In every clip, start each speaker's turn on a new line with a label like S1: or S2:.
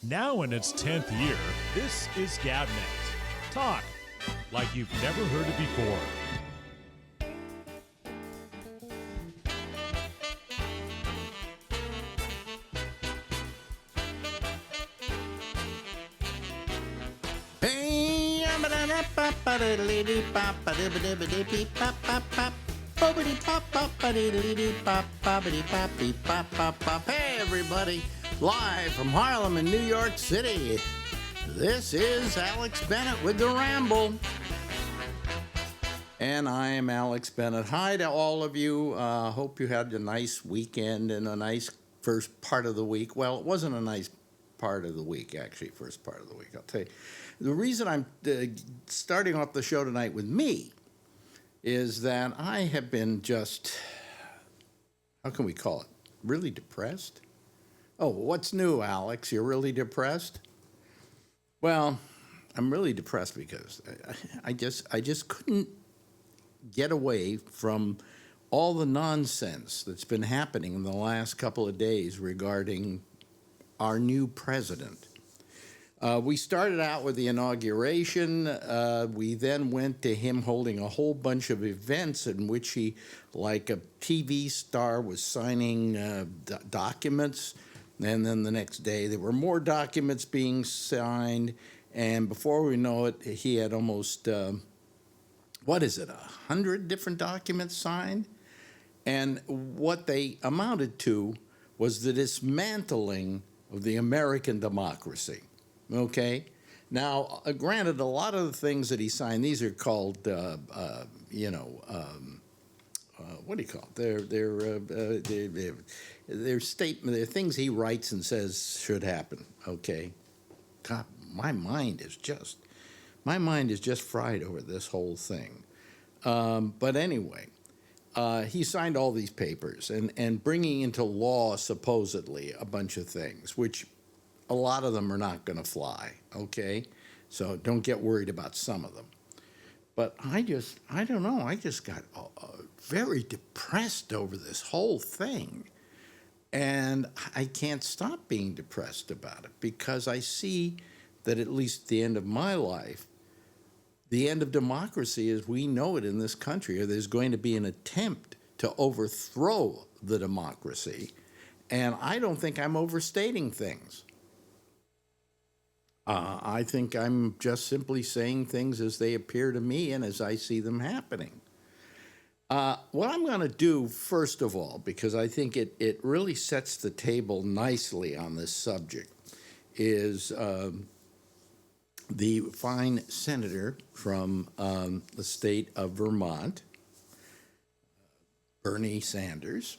S1: Now in its 10th year, this is GabNet. Talk like you've never heard it before.
S2: Hey everybody, live from Harlem in New York City. This is Alex Bennett with the Ramble. And I am Alex Bennett. Hi to all of you. Hope you had a nice weekend and a nice first part of the week. Well, it wasn't a nice part of the week, actually, first part of the week. I'll tell you. The reason I'm starting off the show tonight with me is that I have been just, how can we call it, really depressed? Oh, what's new, Alex? You're really depressed? Well, I'm really depressed because I just couldn't get away from all the nonsense that's been happening in the last couple of days regarding our new president. We started out with the inauguration. We then went to him holding a whole bunch of events in which he, like a TV star, was signing documents. And then the next day, there were more documents being signed. And before we know it, he had almost, 100 different documents signed? And what they amounted to was the dismantling of the American democracy. Okay? Now, granted, a lot of the things that he signed, these are called, what do you call it? They're statement. They're things he writes and says should happen. Okay? God, my mind is just fried over this whole thing. But anyway, he signed all these papers and bringing into law supposedly a bunch of things, which a lot of them are not going to fly, okay? So don't get worried about some of them. But I don't know, I just got very depressed over this whole thing. And I can't stop being depressed about it because I see that at least at the end of my life, the end of democracy as we know it in this country, or there's going to be an attempt to overthrow the democracy. And I don't think I'm overstating things. I think I'm just simply saying things as they appear to me and as I see them happening. What I'm going to do, first of all, because I think it really sets the table nicely on this subject, is the fine senator from the state of Vermont, Bernie Sanders,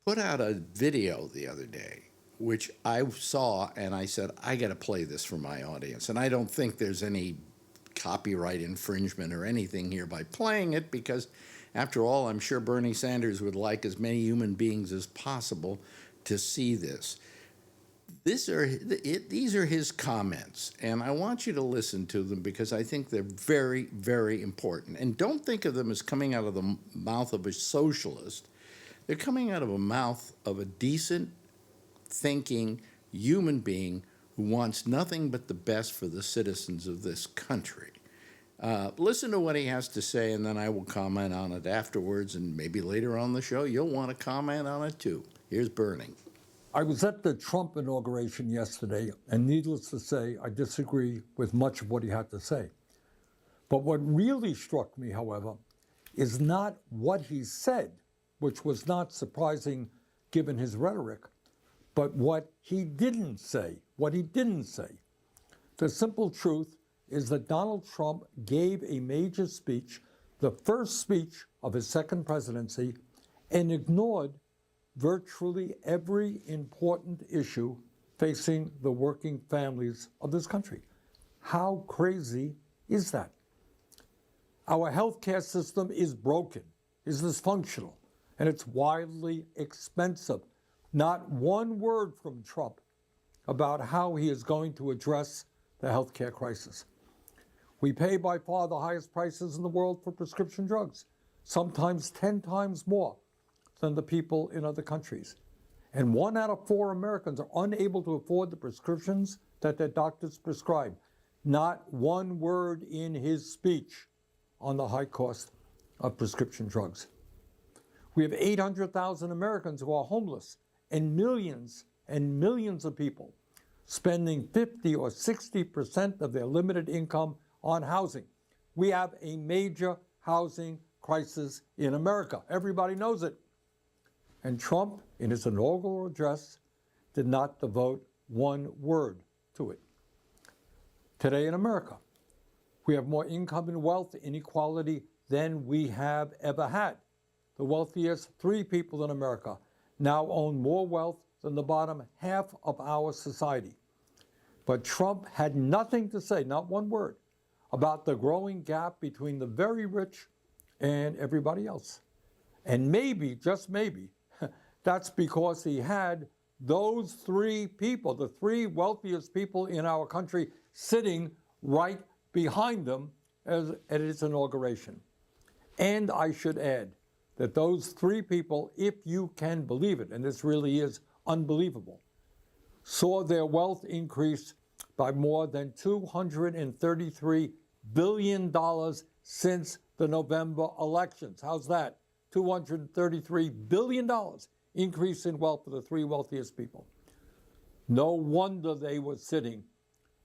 S2: put out a video the other day, which I saw and I said, I got to play this for my audience. And I don't think there's any copyright infringement or anything here by playing it because, after all, I'm sure Bernie Sanders would like as many human beings as possible to see this. These are his comments, and I want you to listen to them because I think they're very, very important. And don't think of them as coming out of the mouth of a socialist. They're coming out of the mouth of a decent, thinking human being who wants nothing but the best for the citizens of this country. Listen to what he has to say, and then I will comment on it afterwards, and maybe later on the show you'll want to comment on it too. Here's Bernie.
S3: I was at the Trump inauguration yesterday, and needless to say, I disagree with much of what he had to say. But what really struck me, however, is not what he said, which was not surprising given his rhetoric, but what he didn't say, The simple truth is that Donald Trump gave a major speech, the first speech of his second presidency, and ignored virtually every important issue facing the working families of this country. How crazy is that? Our healthcare system is broken, is dysfunctional, and it's wildly expensive. Not one word from Trump about how he is going to address the healthcare crisis. We pay by far the highest prices in the world for prescription drugs, sometimes 10 times more than the people in other countries. And 1 out of 4 Americans are unable to afford the prescriptions that their doctors prescribe. Not one word in his speech on the high cost of prescription drugs. We have 800,000 Americans who are homeless and millions of people spending 50 or 60% of their limited income on housing. We have a major housing crisis in America. Everybody knows it. And Trump, in his inaugural address, did not devote one word to it. Today in America, we have more income and wealth inequality than we have ever had. The wealthiest 3 people in America now own more wealth than the bottom half of our society. But Trump had nothing to say, not one word, about the growing gap between the very rich and everybody else. And maybe, just maybe, that's because he had those 3 people, the 3 wealthiest people in our country, sitting right behind them at his inauguration. And I should add that those 3 people, if you can believe it, and this really is unbelievable, saw their wealth increase by more than $233 billion since the November elections. How's that? $233 billion increase in wealth for the 3 wealthiest people. No wonder they were sitting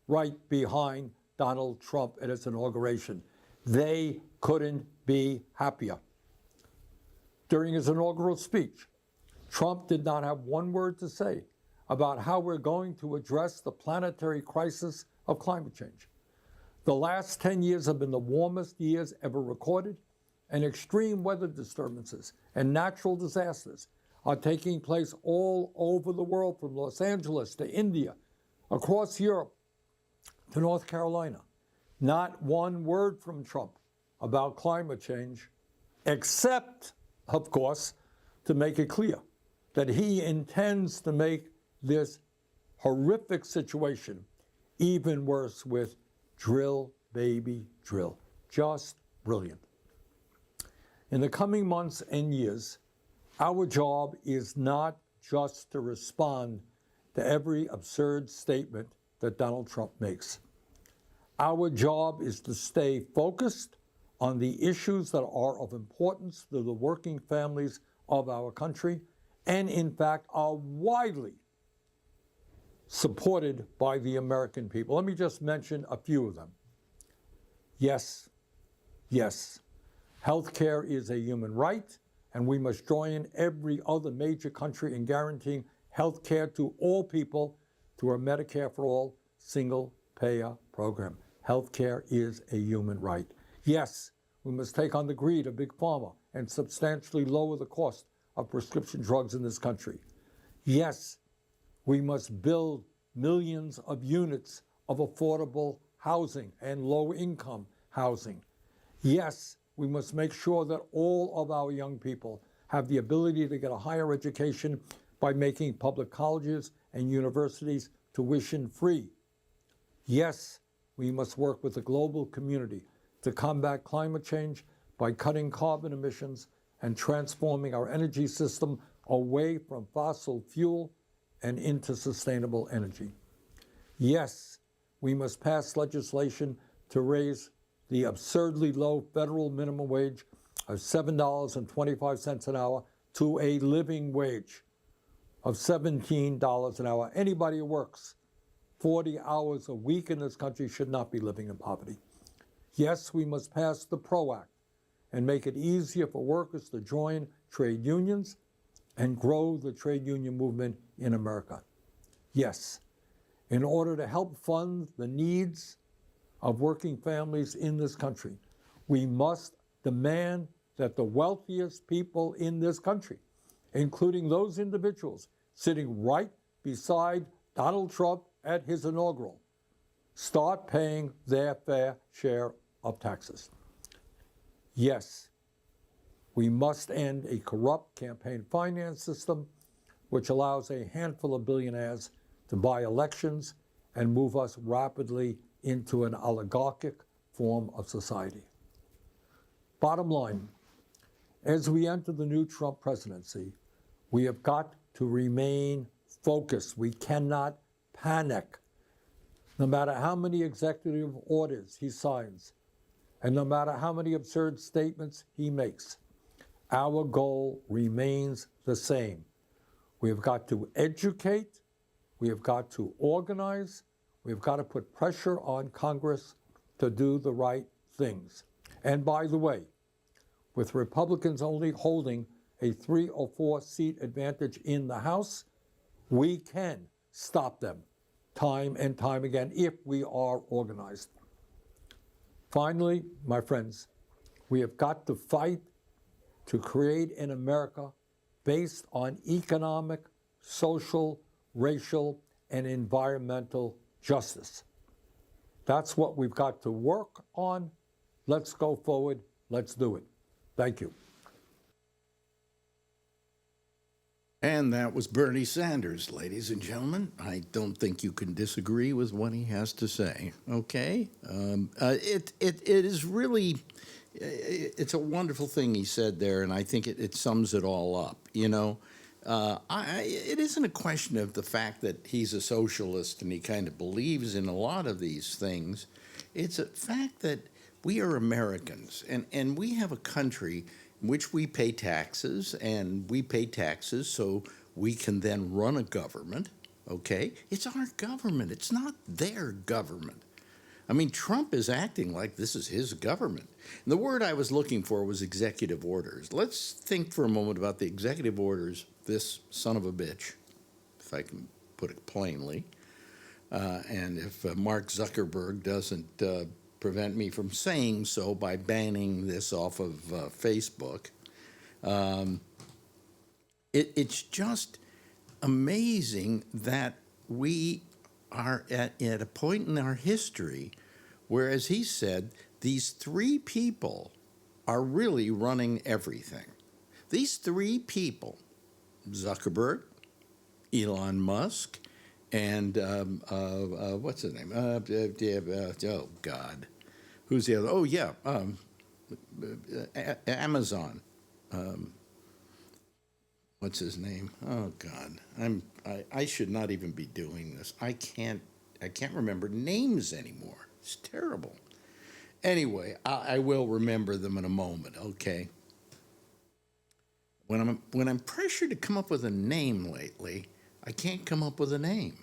S3: right behind Donald Trump at his inauguration. They couldn't be happier. During his inaugural speech, Trump did not have one word to say about how we're going to address the planetary crisis of climate change. The last 10 years have been the warmest years ever recorded, and extreme weather disturbances and natural disasters are taking place all over the world, from Los Angeles to India, across Europe to North Carolina. Not one word from Trump about climate change, except, of course, to make it clear that he intends to make this horrific situation even worse with drill, baby, drill. Just brilliant. In the coming months and years, our job is not just to respond to every absurd statement that Donald Trump makes. Our job is to stay focused on the issues that are of importance to the working families of our country, and in fact are widely supported by the American people. Let me just mention a few of them. Yes, healthcare is a human right, and we must join every other major country in guaranteeing healthcare to all people through a Medicare for All single-payer program. Healthcare is a human right. Yes, we must take on the greed of Big Pharma and substantially lower the cost of prescription drugs in this country. Yes, we must build millions of units of affordable housing and low-income housing. Yes, we must make sure that all of our young people have the ability to get a higher education by making public colleges and universities tuition-free. Yes, we must work with the global community to combat climate change by cutting carbon emissions and transforming our energy system away from fossil fuel and into sustainable energy. Yes, we must pass legislation to raise the absurdly low federal minimum wage of $7.25 an hour to a living wage of $17 an hour. Anybody who works 40 hours a week in this country should not be living in poverty. Yes, we must pass the PRO Act and make it easier for workers to join trade unions and grow the trade union movement in America. Yes, in order to help fund the needs of working families in this country, we must demand that the wealthiest people in this country, including those individuals sitting right beside Donald Trump at his inaugural, start paying their fair share of taxes. Yes, we must end a corrupt campaign finance system which allows a handful of billionaires to buy elections and move us rapidly into an oligarchic form of society. Bottom line, as we enter the new Trump presidency, we have got to remain focused. We cannot panic. No matter how many executive orders he signs, and no matter how many absurd statements he makes, our goal remains the same. We have got to educate, we have got to organize, we've got to put pressure on Congress to do the right things. And by the way, with Republicans only holding a 3 or 4 seat advantage in the House, we can stop them time and time again if we are organized. Finally, my friends, we have got to fight to create an America based on economic, social, racial, and environmental justice. That's what we've got to work on. Let's go forward. Let's do it. Thank you.
S2: And that was Bernie Sanders, ladies and gentlemen. I don't think you can disagree with what he has to say, okay? It is really, it's a wonderful thing he said there, and I think it sums it all up, you know? It isn't a question of the fact that he's a socialist and he kind of believes in a lot of these things. It's a fact that we are Americans, and we have a country in which we pay taxes, and we pay taxes so we can then run a government, okay? It's our government. It's not their government. I mean, Trump is acting like this is his government. And the word I was looking for was executive orders. Let's think for a moment about the executive orders this son of a bitch, if I can put it plainly, and if Mark Zuckerberg doesn't prevent me from saying so by banning this off of Facebook. It's just amazing that we are at a point in our history where, as he said, these 3 people are really running everything. These 3 people, Zuckerberg, Elon Musk, and what's his name? Oh, God. Who's the other? Oh, yeah, Amazon. What's his name? Oh, God. I should not even be doing this. I can't remember names anymore. It's terrible. Anyway, I will remember them in a moment, okay? When I'm pressured to come up with a name lately, I can't come up with a name.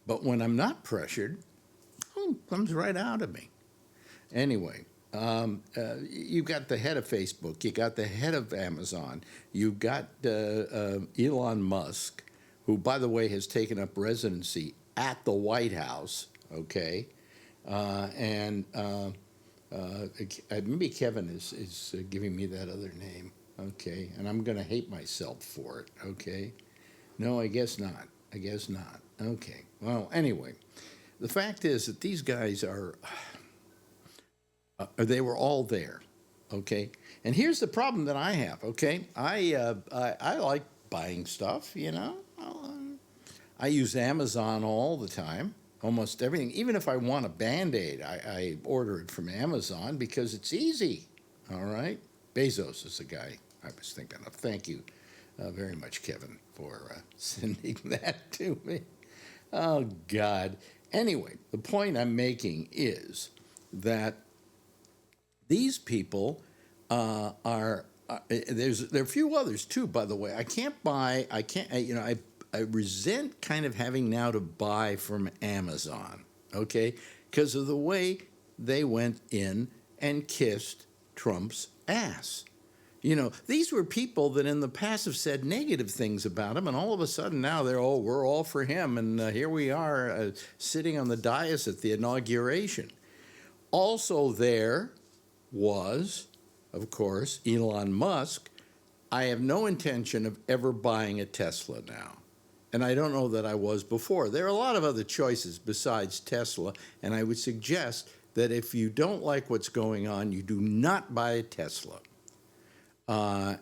S2: But when I'm not pressured, it comes right out of me. Anyway, you got the head of Facebook, you got the head of Amazon, you got Elon Musk, who, by the way, has taken up residency at the White House, okay? And maybe Kevin is giving me that other name, okay? And I'm going to hate myself for it, okay? No, I guess not. I guess not. Okay. Well, anyway, the fact is that these guys are, they were all there, okay? And here's the problem that I have, okay? I like buying stuff, you know? I use Amazon all the time, almost everything. Even if I want a Band-Aid, I order it from Amazon because it's easy, all right? Bezos is the guy I was thinking of. Thank you very much, Kevin, for sending that to me. Oh, God. Anyway, the point I'm making is that these people there are a few others too, by the way. I resent kind of having now to buy from Amazon, okay, because of the way they went in and kissed Trump's ass. You know, these were people that in the past have said negative things about him, and all of a sudden now we're all for him, and here we are sitting on the dais at the inauguration. Also there was, of course, Elon Musk. I have no intention of ever buying a Tesla now, and I don't know that I was before. There are a lot of other choices besides Tesla, and I would suggest that if you don't like what's going on, you do not buy a Tesla.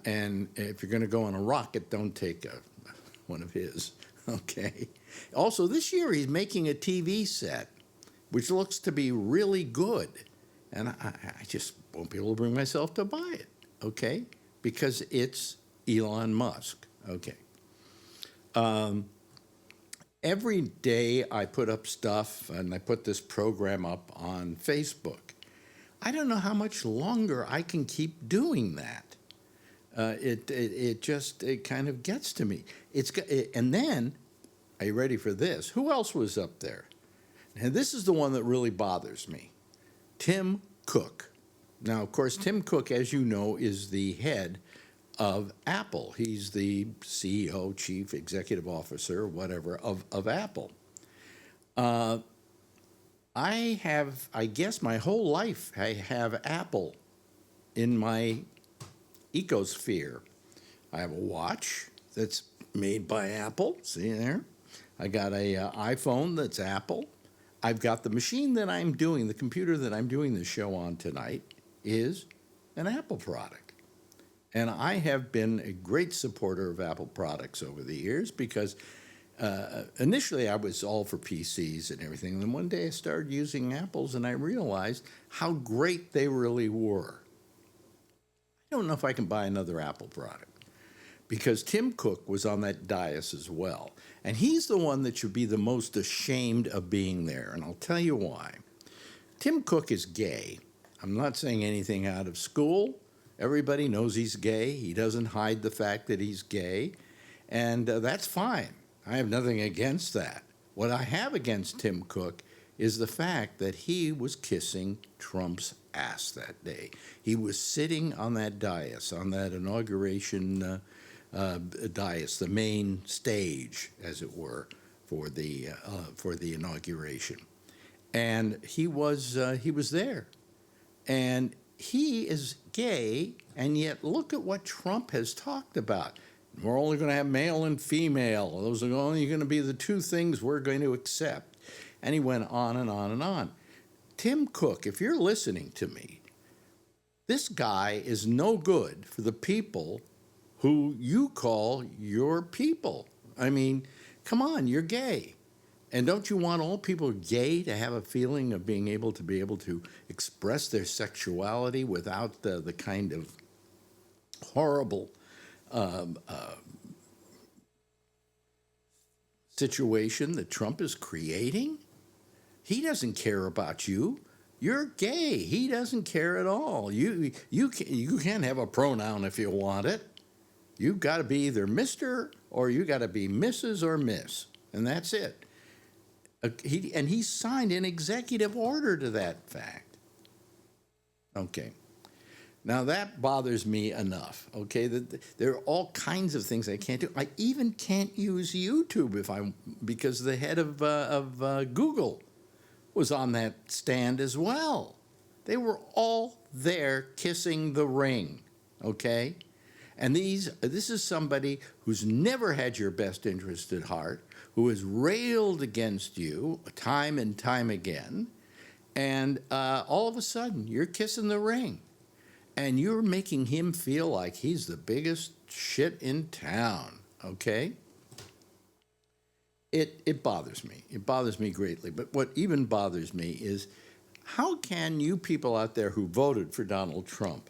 S2: And if you're going to go on a rocket, don't take one of his, okay? Also, this year he's making a TV set, which looks to be really good. And I just won't be able to bring myself to buy it, okay? Because it's Elon Musk, okay? Every day I put up stuff, and I put this program up on Facebook. I don't know how much longer I can keep doing that. It kind of gets to me. And then, are you ready for this? Who else was up there? And this is the one that really bothers me. Tim Cook. Now, of course, Tim Cook, as you know, is the head of Apple. He's the CEO, chief executive officer, whatever, of Apple. I guess my whole life, I have Apple in my ecosphere. I have a watch that's made by Apple. See there? I got a iPhone that's Apple. I've got the machine that I'm doing, the computer that I'm doing the show on tonight is an Apple product. And I have been a great supporter of Apple products over the years because initially I was all for PCs and everything. And then one day I started using Apples and I realized how great they really were. I don't know if I can buy another Apple product because Tim Cook was on that dais as well. And he's the one that should be the most ashamed of being there. And I'll tell you why. Tim Cook is gay. I'm not saying anything out of school. Everybody knows he's gay. He doesn't hide the fact that he's gay. And that's fine. I have nothing against that. What I have against Tim Cook is the fact that he was kissing Trump's ass that day. He was sitting on that dais, on that inauguration dais, the main stage, as it were, for the inauguration, and he was there, and he is gay, and yet look at what Trump has talked about. We're only going to have male and female. Those are only going to be the two things we're going to accept. And he went on and on and on. Tim Cook, if you're listening to me, this guy is no good for the people who you call your people. I mean, come on, you're gay. And don't you want all people gay to have a feeling of being able to express their sexuality without the kind of horrible situation that Trump is creating? He doesn't care about you. You're gay. He doesn't care at all. You can't have a pronoun if you want it. You've got to be either Mr. or you got to be Mrs. or Miss, and that's it. He signed an executive order to that fact. Okay. Now that bothers me enough. Okay, there are all kinds of things I can't do. I even can't use YouTube because the head of Google was on that stand as well. They were all there kissing the ring. Okay, and this is somebody who's never had your best interest at heart, who has railed against you time and time again, and all of a sudden you're kissing the ring. And you're making him feel like he's the biggest shit in town, okay? It bothers me. It bothers me greatly. But what even bothers me is how can you people out there who voted for Donald Trump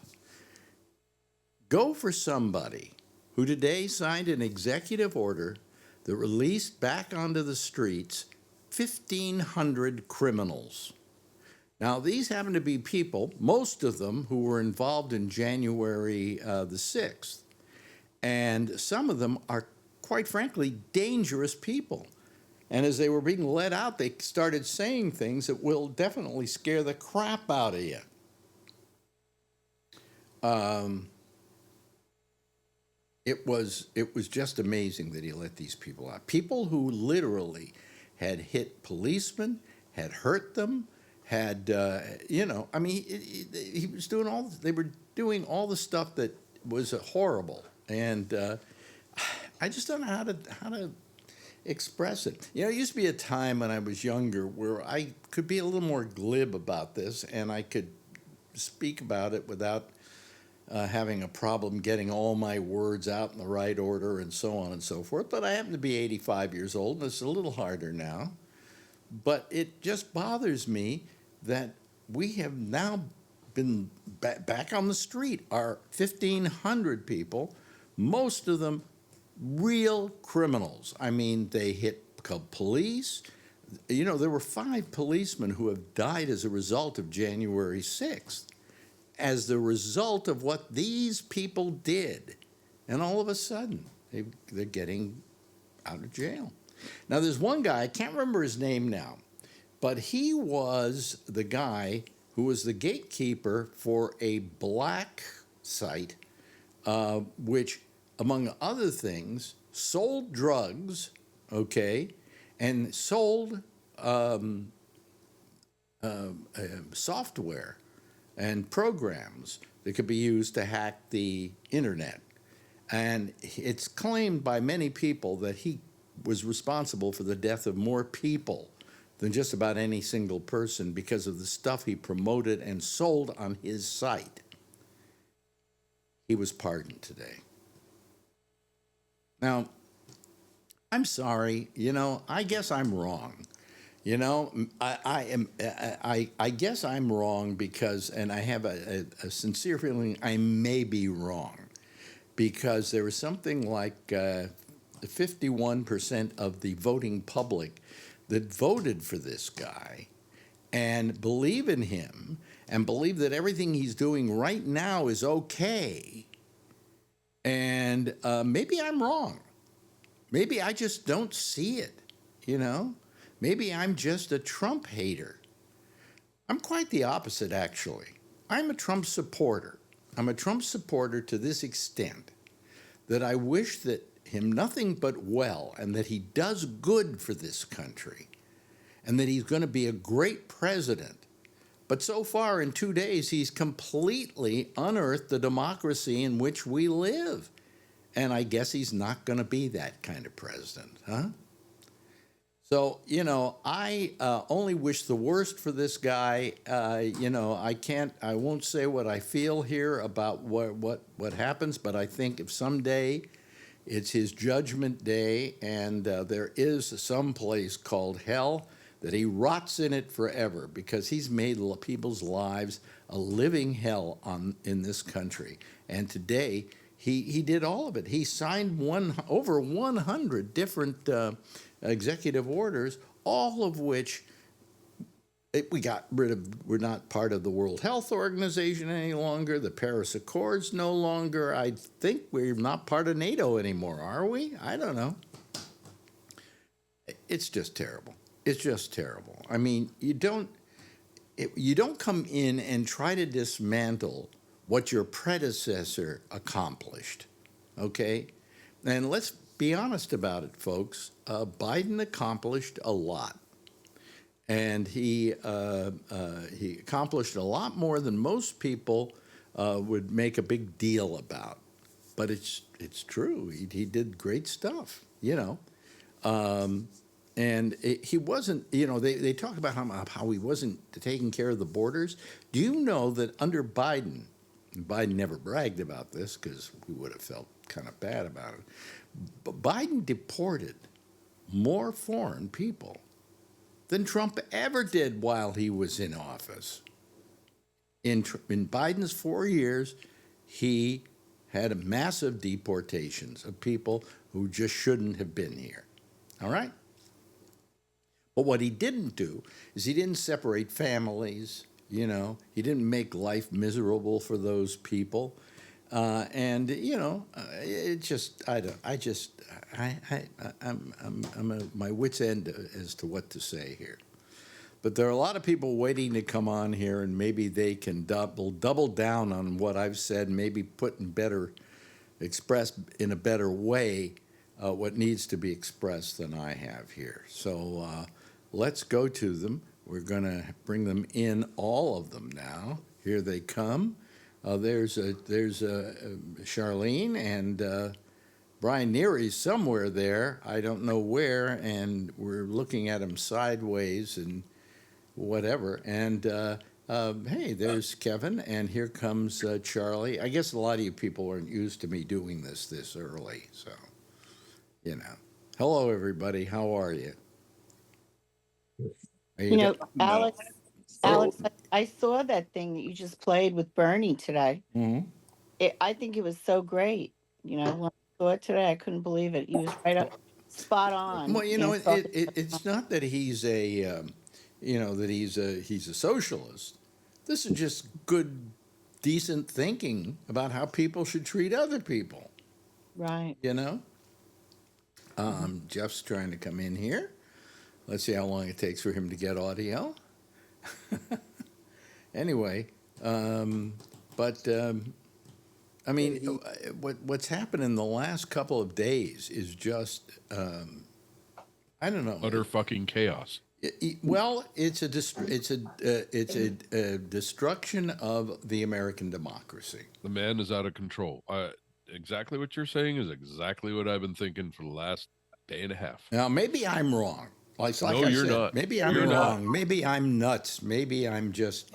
S2: go for somebody who today signed an executive order that released back onto the streets 1,500 criminals? Now, these happen to be people, most of them, who were involved in January the 6th. And some of them are, quite frankly, dangerous people. And as they were being let out, they started saying things that will definitely scare the crap out of you. It was just amazing that he let these people out. People who literally had hit policemen, had hurt them, had, I mean, he was doing they were doing all the stuff that was horrible. And I just don't know how to express it. You know, it used to be a time when I was younger where I could be a little more glib about this and I could speak about it without having a problem getting all my words out in the right order and so on and so forth. But I happen to be 85 years old, and it's a little harder now. But it just bothers me that we have now been back on the street. Our 1,500 people, most of them real criminals. I mean, they hit police. You know, there were 5 policemen who have died as a result of January 6th, as the result of what these people did. And all of a sudden, they're getting out of jail. Now, there's one guy, I can't remember his name now, but he was the guy who was the gatekeeper for a black site, which, among other things, sold drugs, okay, and sold software and programs that could be used to hack the internet. And it's claimed by many people that he was responsible for the death of more people than just about any single person because of the stuff he promoted and sold on his site. He was pardoned today. Now, I'm sorry, you know, I guess I'm wrong. You know, I guess I'm wrong because, and I have a sincere feeling I may be wrong, because there was something like 51% of the voting public that voted for this guy and believe in him and believe that everything he's doing right now is okay. And maybe I'm wrong. Maybe I just don't see it, you know? Maybe I'm just a Trump hater. I'm quite the opposite, actually. I'm a Trump supporter. I'm a Trump supporter to this extent that I wish that him nothing but well, and that he does good for this country, and that he's going to be a great president. But so far in 2 days, he's completely unearthed the democracy in which we live. And I guess he's not going to be that kind of president, huh? So, you know, I only wish the worst for this guy. You know, I won't say what I feel here about what happens, but I think if someday it's his judgment day and there is some place called hell, that he rots in it forever, because he's made people's lives a living hell in this country. And today, he did all of it. He signed over 100 different executive orders, all of which we got rid of. We're not part of the World Health Organization any longer. The Paris Accords no longer. I think we're not part of NATO anymore, are we? I don't know. It's just terrible. It's just terrible. I mean, you don't come in and try to dismantle what your predecessor accomplished, okay? And let's be honest about it, folks. Biden accomplished a lot. And he accomplished a lot more than most people would make a big deal about. But it's true. He did great stuff, you know. And he wasn't, you know, they talk about how he wasn't taking care of the borders. Do you know that under Biden, and Biden never bragged about this because we would have felt kind of bad about it, but Biden deported more foreign people than Trump ever did while he was in office. In Biden's 4 years, he had massive deportations of people who just shouldn't have been here. All right? But what he didn't do is he didn't separate families, you know. He didn't make life miserable for those people. And, you know, I'm at my wit's end as to what to say here. But there are a lot of people waiting to come on here, and maybe they can double down on what I've said, maybe express in a better way what needs to be expressed than I have here. So let's go to them. We're going to bring them in, all of them now. Here they come. There's Charlene, and Brian Neary's somewhere there. I don't know where, and we're looking at him sideways and whatever. And hey, there's Kevin, and here comes Charlie. I guess a lot of you people aren't used to me doing this early, so, you know. Hello, everybody. How are you?
S4: You know, Alex, I saw that thing that you just played with Bernie today.
S2: Mm-hmm.
S4: I think it was so great. You know, saw it today. I couldn't believe it. He was right up, spot on.
S2: Well, you know,
S4: Answer all the
S2: it's not that he's a, that he's a socialist. This is just good, decent thinking about how people should treat other people.
S4: right.
S2: You know. Jeff's trying to come in here. Let's see how long it takes for him to get audio. Anyway, I mean, what's happened in the last couple of days is just, I don't know.
S5: Utter fucking chaos.
S2: Well, it's a destruction of the American democracy.
S5: The man is out of control. Exactly what you're saying is exactly what I've been thinking for the last day and a half.
S2: Now, maybe I'm wrong. Like
S5: No,
S2: I
S5: you're
S2: said,
S5: not.
S2: maybe I'm
S5: You're
S2: wrong.
S5: not.
S2: Maybe I'm nuts. Maybe I'm just,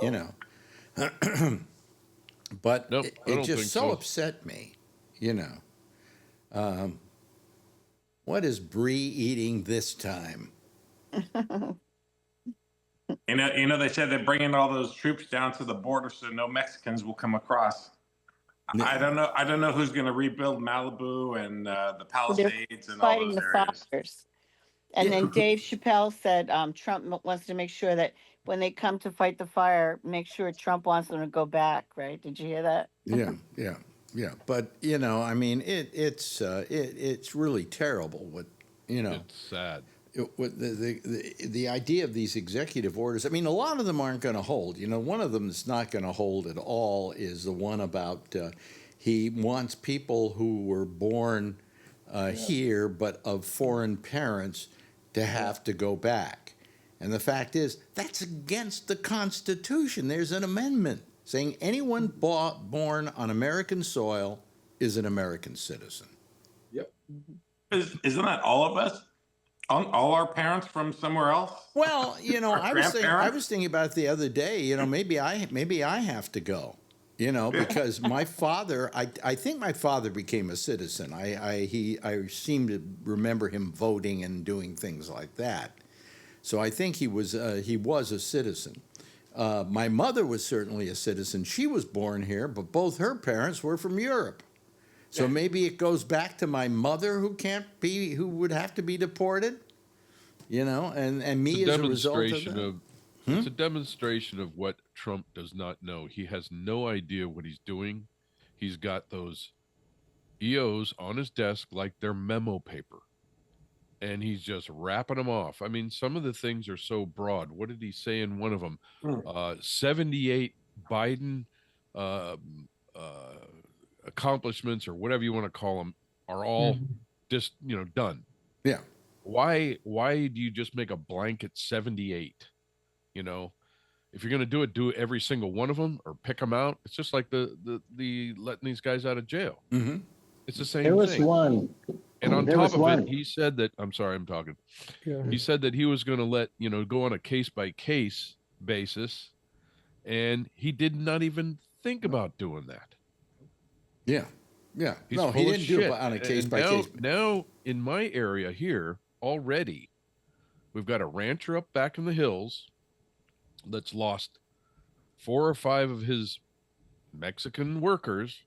S2: But
S5: Nope, I
S2: it
S5: don't
S2: just
S5: think
S2: so
S5: so.
S2: upset me, What is Bree eating this time?
S6: They said they're bringing all those troops down to the border so no Mexicans will come across. I don't know. I don't know who's going to rebuild Malibu and the Palisades and all
S4: Fighting
S6: those
S4: the
S6: areas.
S4: fires. And then Dave Chappelle said Trump wants to make sure that when they come to fight the fire, make sure Trump wants them to go back, right? Did you hear that?
S2: Yeah. But I mean, it's really terrible.
S5: It's sad.
S2: The idea of these executive orders. I mean, a lot of them aren't going to hold. One of them that's not going to hold at all is the one about he wants people who were born here but of foreign parents to have to go back. And the fact is, that's against the Constitution. There's an amendment saying anyone born on American soil is an American citizen.
S3: Yep.
S6: Isn't that all of us? All our parents from somewhere else?
S2: Well,
S6: Our
S2: I was thinking about it the other day. Maybe I have to go. Because my father, I think my father became a citizen. I seem to remember him voting and doing things like that. So I think he was a citizen. My mother was certainly a citizen. She was born here, but both her parents were from Europe. So maybe it goes back to my mother who would have to be deported, and me as a result of that.
S5: It's a demonstration of what Trump does not know. He has no idea what he's doing. He's got those EOs on his desk like they're memo paper, and he's just wrapping them off. I mean, some of the things are so broad. What did he say in one of them? 78 Biden accomplishments, or whatever you want to call them, are all just done.
S2: Yeah.
S5: Why do you just make a blanket 78? If you're going to do every single one of them or pick them out. It's just like the letting these guys out of jail.
S2: Mm-hmm.
S5: It's the same
S7: There was
S5: thing.
S7: one.
S5: And on
S7: There
S5: top
S7: was
S5: of
S7: one.
S5: it, he said that, I'm sorry, I'm talking.
S3: Yeah.
S5: He said that he was going to let, go on a case by case basis. And he did not even think about doing that.
S2: Yeah.
S5: He's
S2: No, he
S5: full of
S2: didn't do it
S5: shit.
S2: on a case
S5: And
S2: by case.
S5: Now in my area here already, we've got a rancher up back in the hills that's lost 4 or 5 of his Mexican workers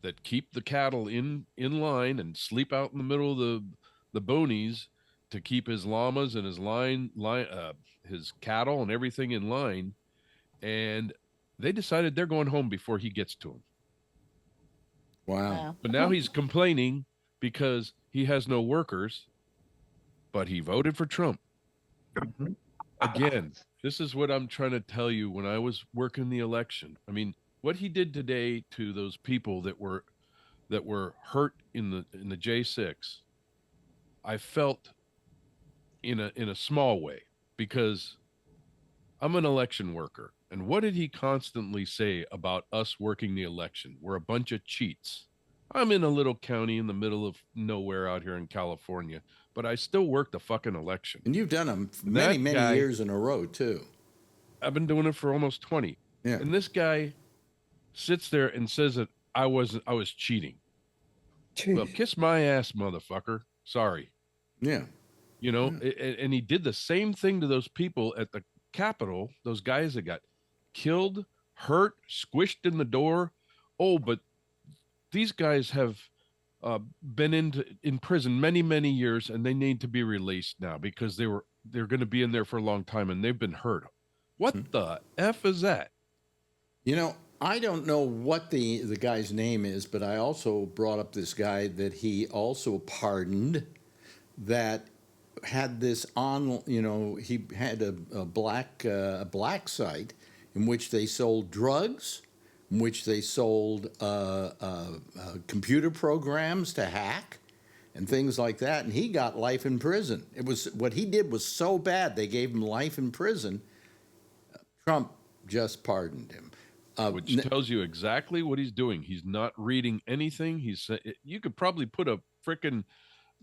S5: that keep the cattle in line and sleep out in the middle of the boonies to keep his llamas and his cattle and everything in line. And they decided they're going home before he gets to them.
S2: Wow.
S5: But now he's complaining because he has no workers, but he voted for Trump. Again, this is what I'm trying to tell you. When I was working the election, I mean, what he did today to those people that were hurt in the J6, I felt in a small way, because I'm an election worker. And what did he constantly say about us working the election? We're a bunch of cheats. I'm in a little county in the middle of nowhere out here in California, but I still work the fucking election.
S2: And you've done them
S5: That
S2: many
S5: guy-
S2: years in a row, too.
S5: I've been doing it for almost 20.
S2: Yeah.
S5: And this guy sits there and says that I was cheating. Well, kiss my ass, motherfucker. Sorry.
S2: Yeah.
S5: And he did the same thing to those people at the Capitol, those guys that got killed, hurt, squished in the door. Oh, but these guys have been in prison many years, and they need to be released now because they're going to be in there for a long time, and they've been hurt. What the F is that?
S2: You know, I don't know what the guy's name is, but I also brought up this guy that he also pardoned that had this on, you know, he had a black site in which they sold drugs, in which they sold computer programs to hack and things like that, and he got life in prison. It was, what he did was so bad they gave him life in prison. Trump just pardoned him.
S5: Which tells you exactly what he's doing. He's not reading anything. You could probably put a frickin'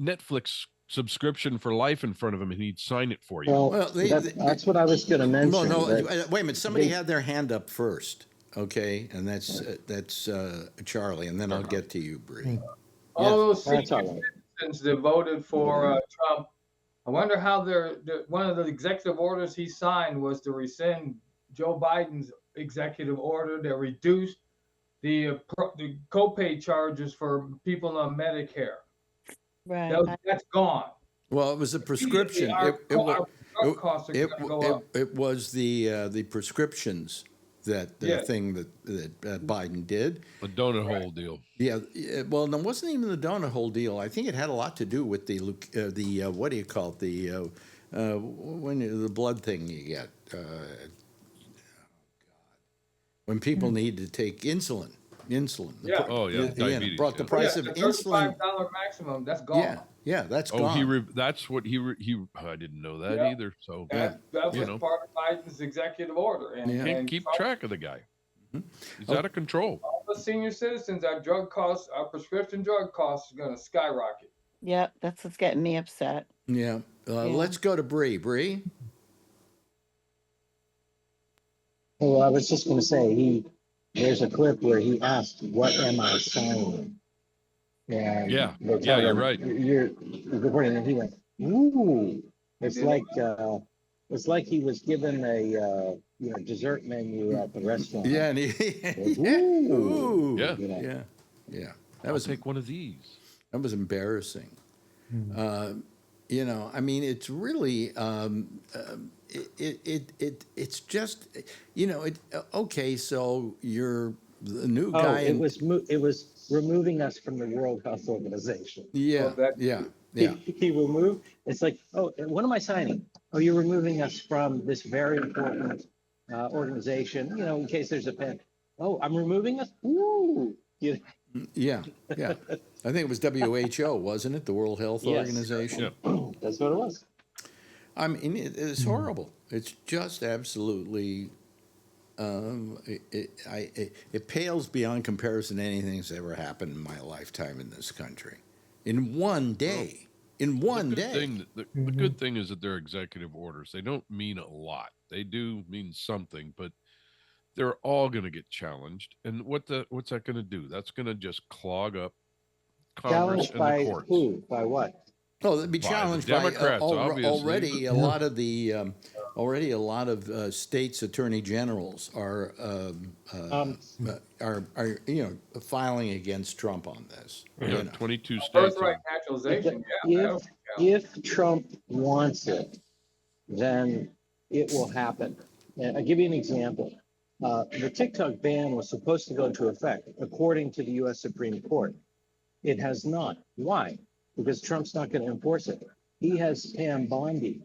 S5: Netflix subscription for life in front of him, and he'd sign it for you.
S7: Well, that's what I was going to mention.
S2: No, wait a minute. Somebody had their hand up first, okay, and that's Charlie, and then I'll get to you, Bree.
S8: All those
S7: That's
S8: senior
S7: all right.
S8: citizens that voted for Trump, I wonder how one of the executive orders he signed was to rescind Joe Biden's executive order that reduced the copay charges for people on Medicare.
S4: Right.
S8: That's gone.
S2: Well, it was a prescription.
S8: Our drug costs are going to go up.
S2: It was the prescriptions that thing that Biden did.
S5: The donut hole deal.
S2: Yeah, well, it wasn't even the donut hole deal. I think it had a lot to do with the what do you call it, when the blood thing you get. When people need to take insulin.
S8: Yeah.
S5: Oh yeah, diabetes.
S2: Brought the price of insulin.
S8: $35 maximum. That's gone.
S2: Yeah, that's
S5: Oh,
S2: gone.
S5: that's what he. I didn't know that
S8: Yeah.
S5: either. So
S8: That was part of Biden's executive order. And,
S2: Yeah.
S5: can't
S8: and
S5: keep
S8: Trump-
S5: track of the guy. He's out of control.
S8: all the senior citizens, our drug costs, our prescription drug costs are going to skyrocket.
S4: Yep, that's what's getting me upset.
S2: Yeah. Let's go to Bree. Bree?
S7: Well, I was just going to say, there's a clip where he asked, "What am I signing?" And
S5: Yeah.
S7: they
S5: Yeah,
S7: tell
S5: you're
S7: him,
S5: right.
S7: You're recording, and he went, "Ooh!" It's like he was given a dessert menu at the restaurant.
S2: Yeah, and
S7: Ooh.
S5: Yeah.
S7: You know.
S2: Yeah.
S5: That was take one of these.
S2: That was embarrassing. You know, I mean, it's really, it's just, you know, okay, so you're the new
S7: Oh,
S2: guy.
S7: it was removing us from the World Health Organization.
S2: Yeah,
S8: Well,
S2: yeah.
S7: He removed. It's like, oh, what am I signing? Oh, you're removing us from this very important organization. You know, in case there's a pen. Oh, I'm removing us. Ooh. You
S2: Yeah. I think it was WHO, wasn't it? The World Health
S7: Yes.
S2: Organization.
S7: That's what it was.
S2: I mean, it's horrible. It's just absolutely. It pales beyond comparison to anything that's ever happened in my lifetime in this country. In one day. In one day.
S5: The good thing is that they're executive orders. They don't mean a lot. They do mean something, but they're all going to get challenged. And what's that going to do? That's going to just clog up Congress
S7: Challenged
S5: and
S7: by
S5: the courts.
S7: who? By what?
S2: Oh, they'd be
S5: By the
S2: challenged
S5: Democrats, obviously.
S2: already. A lot of the already a lot of states' attorney generals are filing against Trump on this.
S5: Yeah,
S2: You know.
S5: 22 states.
S8: Birthright naturalization, yeah.
S7: If Trump wants it, then it will happen. And I'll give you an example. The TikTok ban was supposed to go into effect, according to the U.S. Supreme Court. It has not. Why? Because Trump's not going to enforce it. He has Pam Bondi.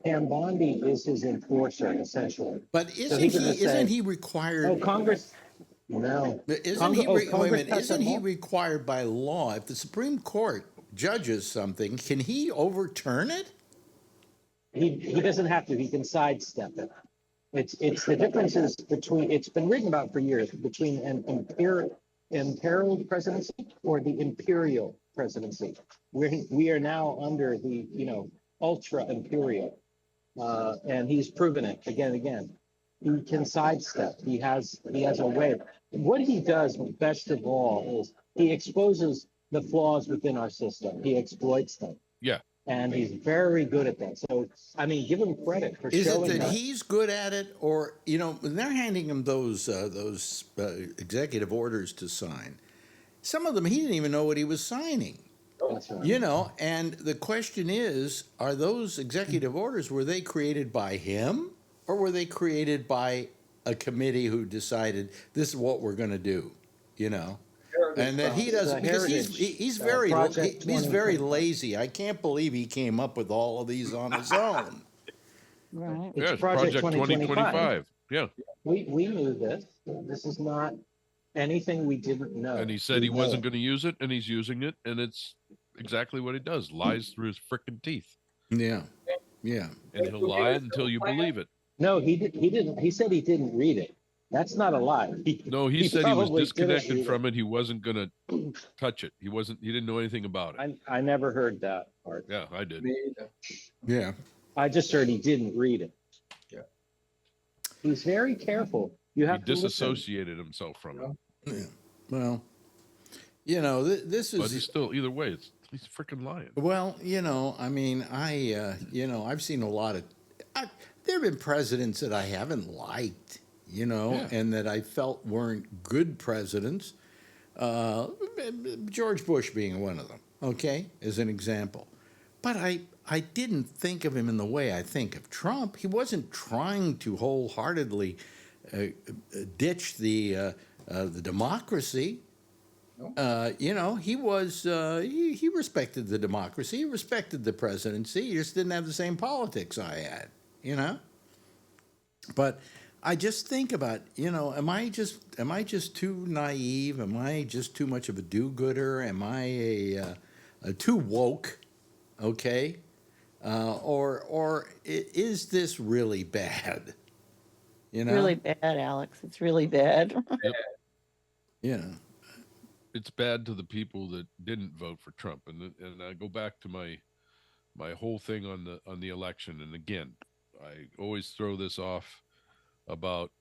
S7: Pam Bondi is his enforcer, essentially.
S2: But
S7: So he's gonna say,
S2: isn't he required?
S7: Oh, Congress. No.
S2: Isn't he? Wait a
S7: Congress
S2: minute.
S7: has
S2: Isn't
S7: that
S2: he
S7: law?
S2: required by law? If the Supreme Court judges something, can he overturn it?
S7: He doesn't have to. He can sidestep it. It's the differences between. It's been written about for years between an imperiled presidency or the imperial presidency. We are now under the ultra imperial, and he's proven it again and again. He can sidestep. He has a way. What he does best of all is he exposes the flaws within our system. He exploits them.
S5: Yeah.
S7: And he's very good at that. So, I mean, give him credit for
S2: Is it
S7: showing
S2: that
S7: us.
S2: he's good at it, or when they're handing him those executive orders to sign? some of them he didn't even know what he was signing.
S7: That's right.
S2: You know, and the question is, are those executive orders, were they created by him or were they created by a committee who decided this is what we're going to do, you know? And that he doesn't, because he's very lazy. I can't believe he came up with all of these on his own.
S4: Right.
S5: Yeah,
S7: It's
S5: it's
S7: Project
S5: Project 2025. Yeah.
S7: We knew this. This is not anything we didn't know.
S5: And he said
S7: We
S5: he wasn't
S7: know.
S5: going to use it, and he's using it, and it's exactly what he does. Lies through his frickin' teeth.
S2: Yeah, yeah.
S5: And he'll lie until you believe it.
S7: No, he didn't. He said he didn't read it. That's not a lie.
S5: No, he said he was
S7: probably didn't
S5: disconnected
S7: read
S5: from it. He wasn't going to touch it. He didn't know anything about it.
S7: I never heard that part.
S5: Yeah, I did.
S8: Me either.
S2: Yeah.
S7: I just heard he didn't read it.
S8: Yeah.
S7: He's very careful. You
S5: He
S7: have to listen.
S5: disassociated himself from it.
S2: Yeah. Well, you know, this
S5: But he's
S2: is,
S5: still, either way, he's freaking lying.
S2: well, you know, I mean, you know, I've seen a lot of, there have been presidents that I haven't liked, you know,
S5: Yeah.
S2: and that I felt weren't good presidents. George Bush being one of them, okay, as an example. But I didn't think of him in the way I think of Trump. He wasn't trying to wholeheartedly ditch the democracy. You know, he was he respected the democracy. He respected the presidency. He just didn't have the same politics I had. You know. But I just think about, you know, am I just too naive? Am I just too much of a do-gooder? Am I a too woke? Okay, or is this really bad? You know,
S4: Really bad, Alex. It's really bad.
S2: you know.
S5: It's bad to the people that didn't vote for Trump. And I go back to my whole thing on the election. And again, I always throw this off about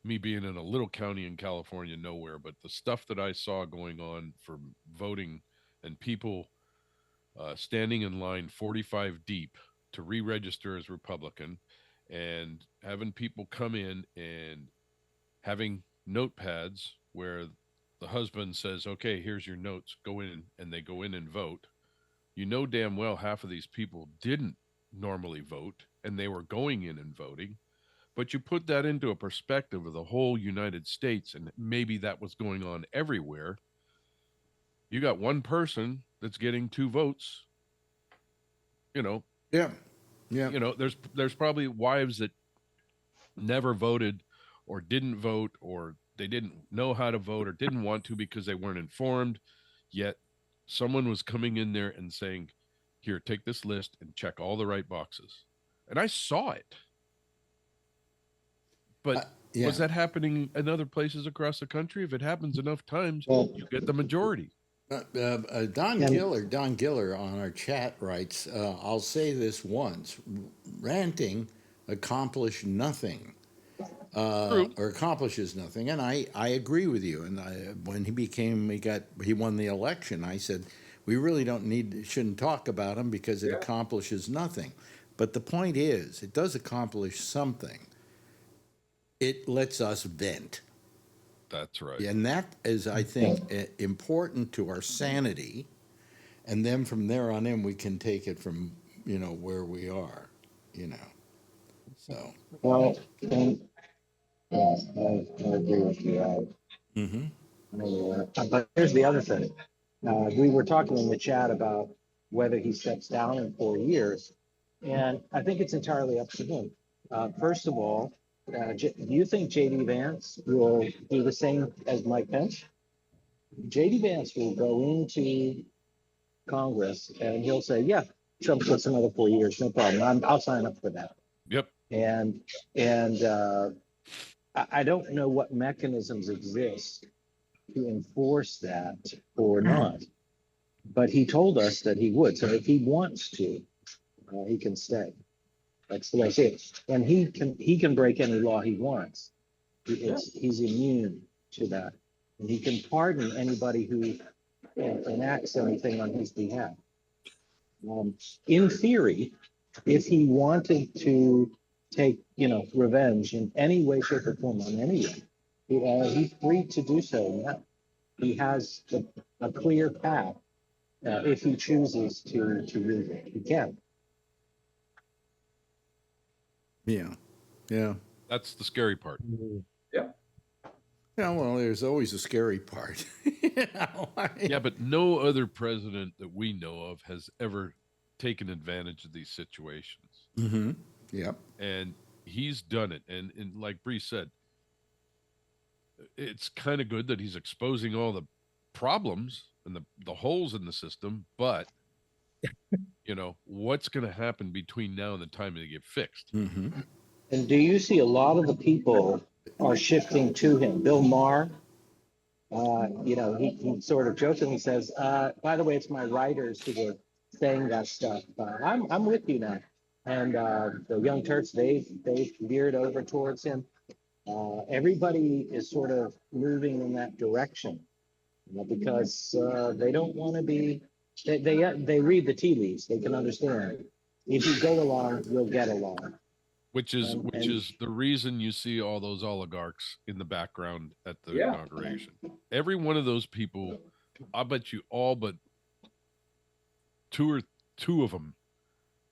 S5: me being in a little county in California, nowhere, but the stuff that I saw going on for voting and people standing in line 45 deep to re-register as Republican, and having people come in and having notepads where the husband says, okay, here's your notes, go in, and they go in and vote. You know damn well half of these people didn't normally vote, and they were going in and voting. But you put that into a perspective of the whole United States, and maybe that was going on everywhere. You got one person that's getting 2 votes. You know,
S2: Yeah, yeah.
S5: you know, there's probably wives that never voted or didn't vote, or they didn't know how to vote or didn't want to because they weren't informed. Yet someone was coming in there and saying, here, take this list and check all the right boxes. And I saw it. But
S2: Yeah.
S5: was that happening in other places across the country? If it happens enough times,
S7: Well-
S5: you get the majority.
S2: Don Giller on our chat writes, I'll say this once, ranting accomplished nothing. Or accomplishes nothing, and I agree with you. And when he won the election, I said we really shouldn't talk about him because it accomplishes nothing. But the point is, it does accomplish something. It lets us vent.
S5: That's right.
S2: And that is, I think, important to our sanity. And then from there on in, we can take it from, you know, where we are, you know. So.
S7: Well, yes, I agree with you. But here's the other thing. We were talking in the chat about whether he steps down in 4 years. And I think it's entirely up to him. First of all, do you think J.D. Vance will do the same as Mike Pence? J.D. Vance will go into Congress and he'll say, yeah, Trump gets another 4 years, no problem. I'll sign up for that.
S5: Yep.
S7: And I don't know what mechanisms exist to enforce that or not, but he told us that he would. So if he wants to, he can stay. That's the way I see it. And he can break any law he wants. He's immune to that. And he can pardon anybody who enacts anything on his behalf. In theory, if he wanted to take, revenge in any way, shape, or form on anyone, he's free to do so now. he has a clear path if he chooses to read it. He can.
S2: Yeah. Yeah.
S5: That's the scary part.
S8: Yeah.
S2: Yeah, well, there's always a scary part. You know,
S5: Yeah, but no other president that we know of has ever taken advantage of these situations.
S2: Mm-hmm. Yep.
S5: And he's done it. And like Bree said, it's kind of good that he's exposing all the problems and the holes in the system, but you know, what's going to happen between now and the time they get fixed?
S2: Mm-hmm.
S7: And do you see a lot of the people are shifting to him? Bill Maher, he sort of jokingly says, by the way, it's my writers who were saying that stuff. I'm with you now. And the Young Turks, they've veered over towards him. Everybody is sort of moving in that direction, because they don't want to be, they read the tea leaves. They can understand. If you go along, you'll get along.
S5: Which is the reason you see all those oligarchs in the background at the
S8: Yeah.
S5: inauguration. Every one of those people, I bet you all but two of them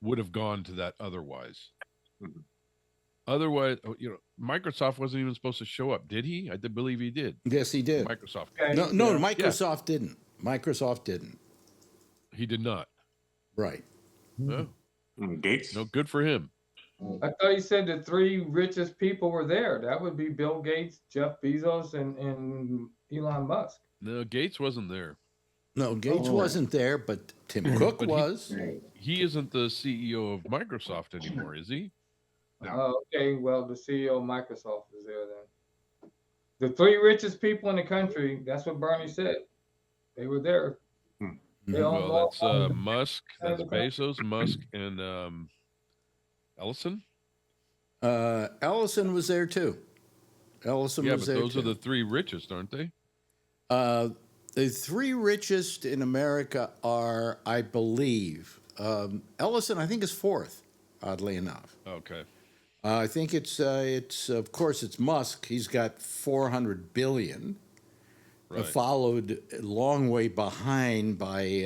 S5: would have gone to that otherwise. Otherwise, Microsoft wasn't even supposed to show up, did he? I did believe he did.
S2: Yes, he did.
S5: Microsoft.
S8: Okay.
S2: No,
S8: Yeah.
S2: Microsoft didn't. Microsoft didn't.
S5: He did not.
S2: Right.
S5: No,
S6: Gates.
S5: no, good for him.
S8: I thought you said the three richest people were there. That would be Bill Gates, Jeff Bezos, and Elon Musk.
S5: No, Gates wasn't there.
S2: No, Gates
S7: Oh.
S2: wasn't there, but Tim Cook
S5: But
S2: was.
S5: He isn't the CEO of Microsoft anymore, is he?
S8: Oh, okay. Well, the CEO of Microsoft is there then. The three richest people in the country, that's what Bernie said. They were there. They owned
S5: Well, that's
S8: all-
S5: Musk, that's Bezos, Musk, and Ellison.
S2: Ellison was there too. Ellison
S5: Yeah,
S2: was
S5: but
S2: there
S5: those
S2: too.
S5: are the three richest, aren't they?
S2: The three richest in America are, I believe, Ellison. I think is fourth. Oddly enough,
S5: Okay.
S2: I think it's of course it's Musk. He's got 400 billion.
S5: Right.
S2: Followed a long way behind by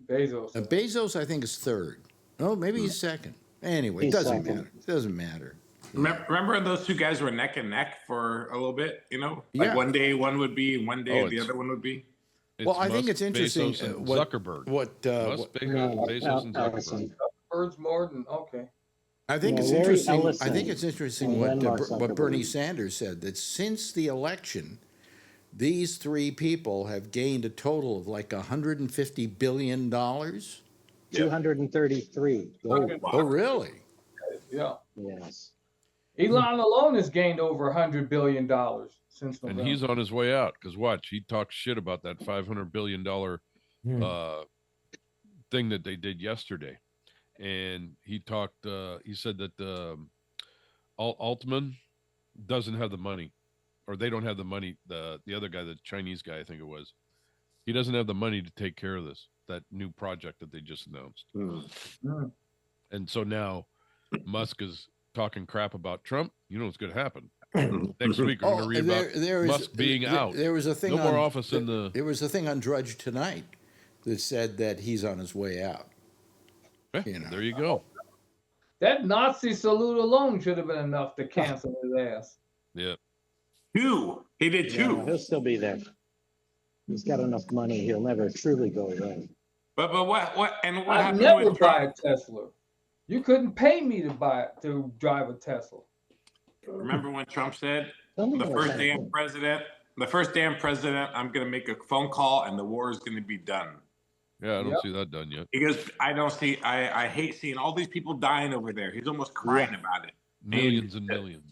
S8: Bezos.
S2: Bezos. I think is third. Oh, maybe he's second. Anyway, it
S7: He's
S2: doesn't
S7: second.
S2: matter. It doesn't matter.
S6: Remember those two guys were neck and neck for a little bit, Like
S2: Yeah.
S6: one day one would be, and one day
S5: Oh,
S6: the
S5: it's-
S6: other one would be.
S2: Well, I think
S5: Musk,
S2: it's interesting,
S5: Bezos, and
S2: what-
S5: Zuckerberg.
S2: What
S5: Musk, Bezos, and Zuckerberg.
S7: Ellison.
S8: Birds Morton. Okay.
S2: I think
S7: Yeah,
S2: it's
S7: Larry
S2: interesting. I
S7: Ellison
S2: think it's interesting
S7: and
S2: what
S7: then Mark
S2: what Bernie
S7: Zuckerberg.
S2: Sanders said, that since the election, these three people have gained a total of like $150 billion.
S7: 233.
S2: Oh, really?
S8: Yeah.
S7: Yes.
S8: Elon alone has gained over $100 billion since
S5: And
S8: November.
S5: he's on his way out because watch, he talks shit about that $500 billion thing that they did yesterday. And he talked, he said that Altman doesn't have the money, or they don't have the money. The other guy, the Chinese guy, I think it was, he doesn't have the money to take care of that new project that they just announced.
S8: Mm.
S5: And so now Musk is talking crap about Trump. You know what's going to happen next week? We're going to read about Musk being out.
S2: There was a thing.
S5: No more office in the.
S2: There was a thing on Drudge tonight that said that he's on his way out.
S5: There you go.
S8: That Nazi salute alone should have been enough to cancel his ass.
S5: Yeah.
S6: Two. He did two.
S7: Yeah, he'll still be there. He's got enough money. He'll never truly go away.
S6: But what
S8: I'd
S6: happened
S8: never
S6: with
S8: buy
S6: Trump?
S8: a Tesla. You couldn't pay me to drive a Tesla.
S6: Remember when Trump said
S7: Tell me
S6: the
S7: about
S6: first
S7: that.
S6: damn president, I'm going to make a phone call and the war is going to be done.
S5: Yeah, I don't
S8: Yep.
S5: see that done yet.
S6: He goes, I hate seeing all these people dying over there. He's almost crying about it.
S5: Millions and millions.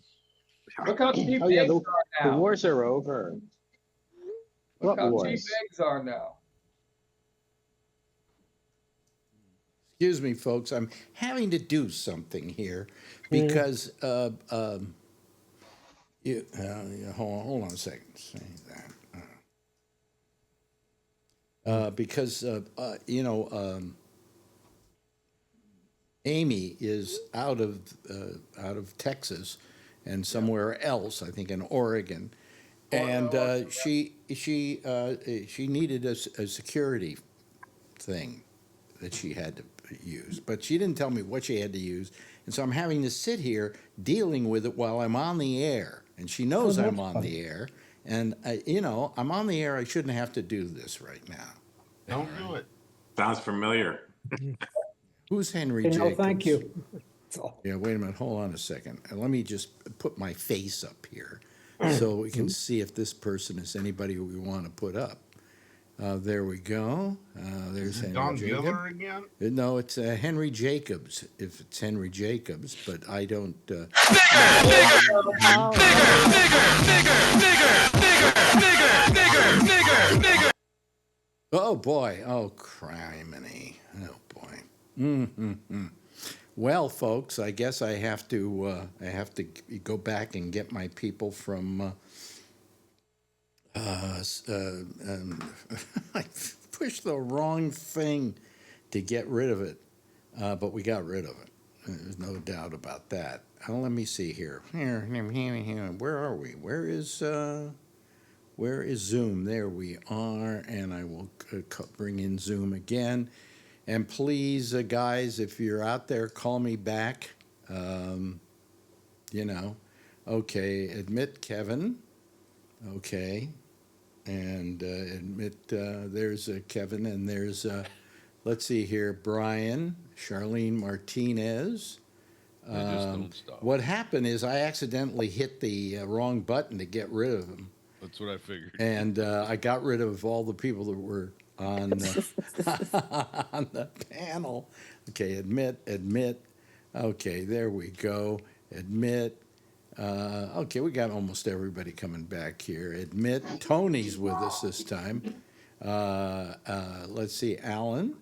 S8: Look how cheap
S7: Oh, yeah,
S8: eggs
S7: the
S8: are now.
S7: wars are over.
S8: Look
S7: What
S8: how cheap
S7: wars?
S8: eggs are now.
S2: Excuse me, folks. I'm having to do something here because hold on a second. Say that. Because Amy is out of Texas and somewhere else, I think in Oregon, and she needed a security thing that she had to use, but she didn't tell me what she had to use, and so I'm having to sit here dealing with it while I'm on the air, and she knows
S3: Oh,
S2: I'm
S3: that's
S2: on
S3: funny.
S2: the air, and you know, I'm on the air. I shouldn't have to do this right now.
S9: Don't do it.
S6: Sounds familiar.
S2: Who's Henry
S7: No,
S2: Jacobs?
S7: thank you.
S2: Yeah, wait a minute. Hold on a second. Let me just put my face up here so we can see if this person is anybody we want to put up. There we go. There's
S9: Is it
S2: Henry
S9: Don
S2: Jacobs.
S9: Miller again?
S2: No, it's Henry Jacobs. If it's Henry Jacobs, but I don't. Oh boy! Oh criminy! Oh boy! Mm-hmm. Well, folks, I guess I have to go back and get my people from. I pushed the wrong thing to get rid of it, but we got rid of it. There's no doubt about that. Let me see here. Where are we? Where is Zoom? There we are, and I will bring in Zoom again. And please, guys, if you're out there, call me back. You know, okay, admit Kevin. Okay, and admit there's Kevin, and there's, let's see here, Brian, Charlene Martinez.
S5: They just don't stop.
S2: What happened is I accidentally hit the wrong button to get rid of him.
S5: That's what I figured.
S2: And I got rid of all the people that were on, on the panel. Okay, admit. Okay, there we go. Admit. Okay, we got almost everybody coming back here. Admit. Tony's with us this time. Let's see, Alan.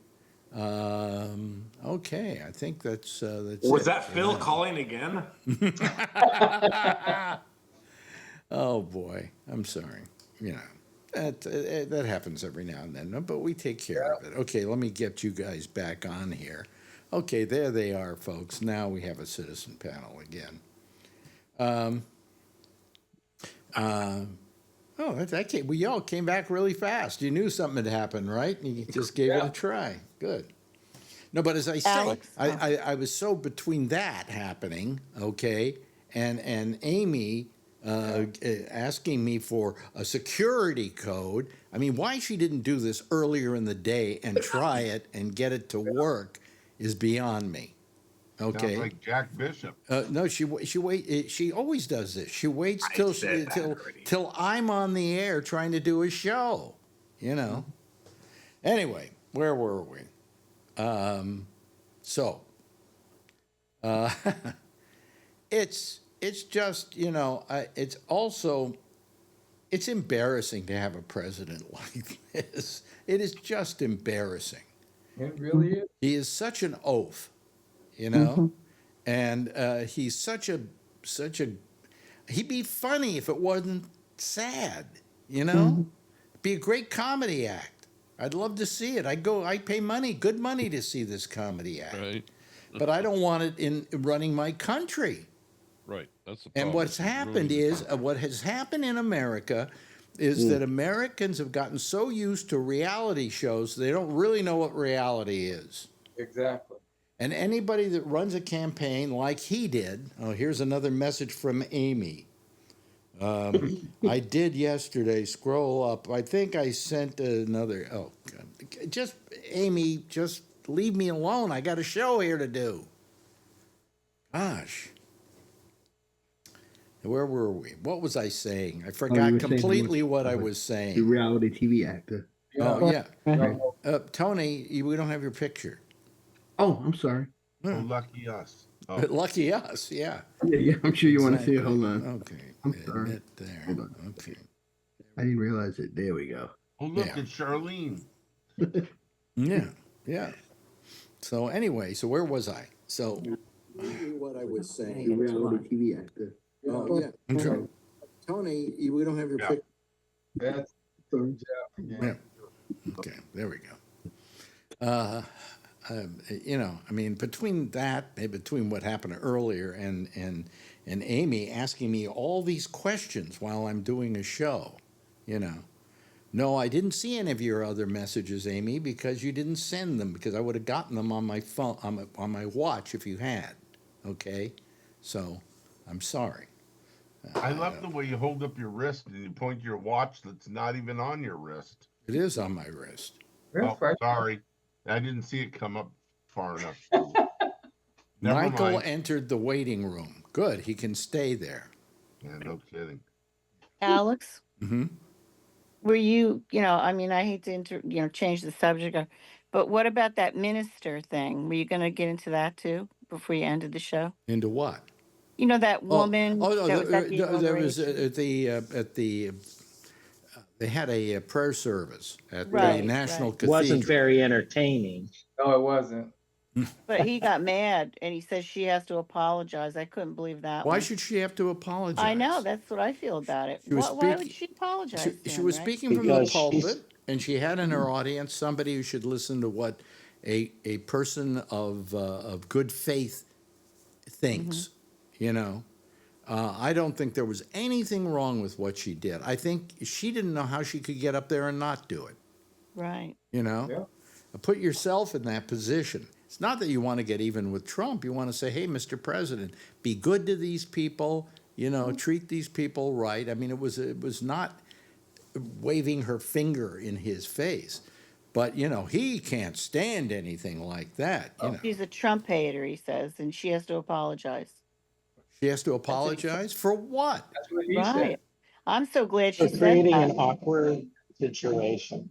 S2: Okay, I think that's
S6: Was
S2: it.
S6: that Phil calling again?
S2: Oh boy, I'm sorry. You know, that happens every now and then, but we take care of it. Okay, let me get you guys back on here. Okay, there they are, folks. Now we have a citizen panel again. We all came back really fast. You knew something had happened, right? You just gave it a try. Good. No, but as I say,
S4: Alex?
S2: I was so between that happening, okay, and Amy asking me for a security code. I mean, why she didn't do this earlier in the day and try it and get it to work is beyond me. Okay.
S9: Sounds like Jack Bishop.
S2: No, she always does this. She waits till I'm on the air trying to do a show. You know. Anyway, where were we? It's just, you know, it's embarrassing to have a president like this. It is just embarrassing.
S8: It really is.
S2: He is such an oaf, you know, and he's such a. He'd be funny if it wasn't sad, you know. Be a great comedy act. I'd love to see it. I pay money, good money, to see this comedy act.
S5: Right.
S2: But I don't want it in running my country.
S5: Right. That's the problem.
S2: And what's happened is, what has happened in America is that Americans have gotten so used to reality shows, they don't really know what reality is.
S8: Exactly.
S2: And anybody that runs a campaign like he did, oh, here's another message from Amy. I did yesterday, scroll up. I think I sent another, oh, God. Just, Amy, just leave me alone. I got a show here to do. Gosh. Where were we? What was I saying? I forgot completely what I was saying.
S10: The reality TV actor.
S2: Oh, yeah.
S8: Yeah.
S2: Tony, we don't have your picture.
S10: Oh, I'm sorry.
S9: Oh, lucky us. Oh.
S2: Lucky us, yeah.
S10: Yeah, I'm sure you want to see it. Hold on.
S2: Okay.
S10: I'm sorry.
S2: Admit there.
S10: Hold on.
S2: Okay.
S10: I didn't realize it. There we go.
S9: Oh, look,
S2: Yeah.
S9: it's Charlene.
S2: Yeah. So anyway, so where was I? So what I was
S10: The
S2: saying.
S10: reality TV actor.
S2: Oh, yeah. Okay. Tony, we don't have your
S9: Yeah.
S2: picture.
S8: That's
S10: Sorry.
S2: Yeah. Okay, there we go. You know, I mean, between what happened earlier and and Amy asking me all these questions while I'm doing a show, you know. No, I didn't see any of your other messages, Amy, because you didn't send them, because I would have gotten them on my phone, on my watch if you had. Okay? So, I'm sorry.
S9: I love the way you hold up your wrist and you point your watch that's not even on your wrist.
S2: It is on my wrist.
S9: Oh, sorry. I didn't see it come up far enough. Never
S2: Michael
S9: mind.
S2: entered the waiting room. Good, he can stay there.
S9: Yeah, no kidding.
S4: Alex,
S2: Mm-hmm.
S4: were you, I mean, I hate to change the subject, but what about that minister thing? Were you going to get into that too before you ended the show?
S2: Into what?
S4: You know that woman
S2: no,
S4: that was at the
S2: there was
S4: inauguration?
S2: they had a prayer service at the
S4: Right,
S2: National
S4: right.
S2: Cathedral.
S7: Wasn't very entertaining.
S8: No, it wasn't.
S4: But he got mad and he says she has to apologize. I couldn't believe that
S2: Why
S4: one.
S2: should she have to apologize?
S4: I know, that's what I feel about it.
S2: She was
S4: Why would
S2: speaking-
S4: she apologize to
S2: She
S4: him,
S2: was
S4: right?
S2: speaking from the
S7: Because she's-
S2: pulpit, and she had in her audience somebody who should listen to what a person of good faith thinks. You know, I don't think there was anything wrong with what she did. I think she didn't know how she could get up there and not do it.
S4: Right.
S2: You know,
S8: Yeah.
S2: put yourself in that position. It's not that you want to get even with Trump. You want to say, hey, Mr. President, be good to these people, you know, treat these people right. I mean, it was not waving her finger in his face. But, you know, he can't stand anything like that. You know,
S4: She's a Trump hater, he says, and she has to apologize.
S2: she has to
S4: what he said.
S2: apologize for what?
S8: That's what he
S4: Right.
S8: said.
S4: I'm so glad she
S7: For
S4: said
S7: creating
S4: that.
S7: an awkward situation.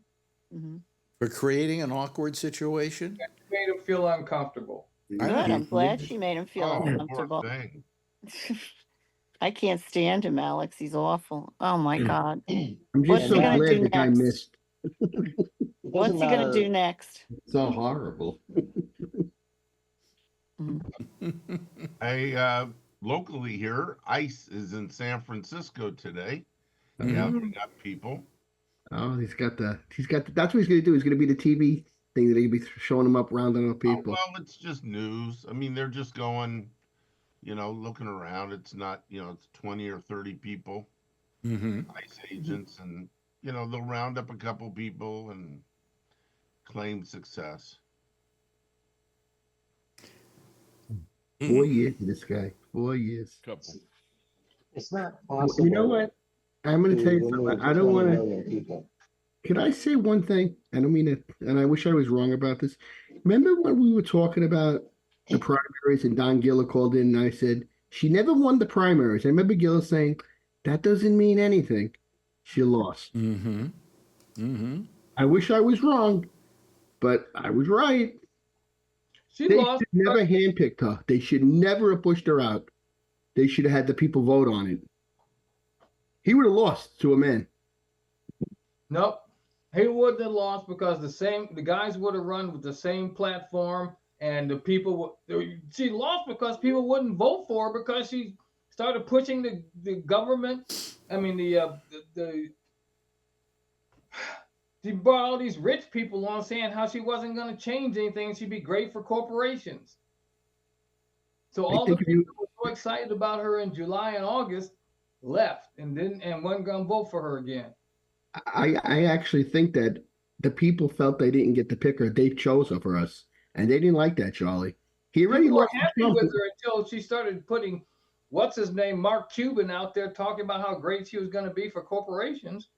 S4: Mhm.
S2: For creating an awkward situation?
S8: Made him feel uncomfortable.
S4: Good, I'm glad she made him feel
S9: Oh, poor
S4: uncomfortable.
S9: thing.
S4: I can't stand him, Alex. He's awful. Oh my God.
S10: I'm
S4: What's
S10: just
S4: he
S10: so
S4: gonna
S10: glad
S4: do
S10: the guy
S4: next?
S10: missed.
S4: What's he gonna do next?
S10: It's all horrible.
S9: Locally here, ICE is in San Francisco today.
S10: Mhm.
S9: Yeah, they got people.
S10: Oh, that's what he's gonna do. He's gonna be the TV thing that he'll be showing them up, rounding up
S9: Oh,
S10: people.
S9: well, it's just news. I mean, they're just going, looking around. It's not, it's 20 or 30 people,
S2: Mm-hmm.
S9: ICE agents, and, they'll round up a couple people and claim success.
S10: 4 years for this guy. 4 years.
S5: Couple.
S7: It's not possible.
S10: You know what? I'm gonna tell you
S7: to
S10: something.
S7: remove
S10: I don't
S7: 20
S10: want to.
S7: million people.
S10: Can I say one thing? I don't mean it, and I wish I was wrong about this. Remember when we were talking about the primaries and Don Giller called in and I said, she never won the primaries. I remember Giller saying, that doesn't mean anything. She lost.
S2: Mm-hmm. Mm-hmm.
S10: I wish I was wrong, but I was right.
S8: She
S10: They
S8: lost.
S10: should never handpicked her. They should never have pushed her out. They should have had the people vote on it. He would have lost to a man.
S8: Nope. He wouldn't have lost because the guys would have run with the same platform, and the people she lost because people wouldn't vote for her because she started pushing the government. I mean she brought all these rich people on saying how she wasn't going to change anything. She'd be great for corporations. So all the people who were so excited about her in July and August left and wasn't going to vote for her again.
S10: I actually think that the people felt they didn't get to pick her. They chose her for us, and they didn't like that, Charlie. He already
S8: People were
S10: lost.
S8: happy with her until she started putting what's his name, Mark Cuban, out there talking about how great she was going to be for corporations.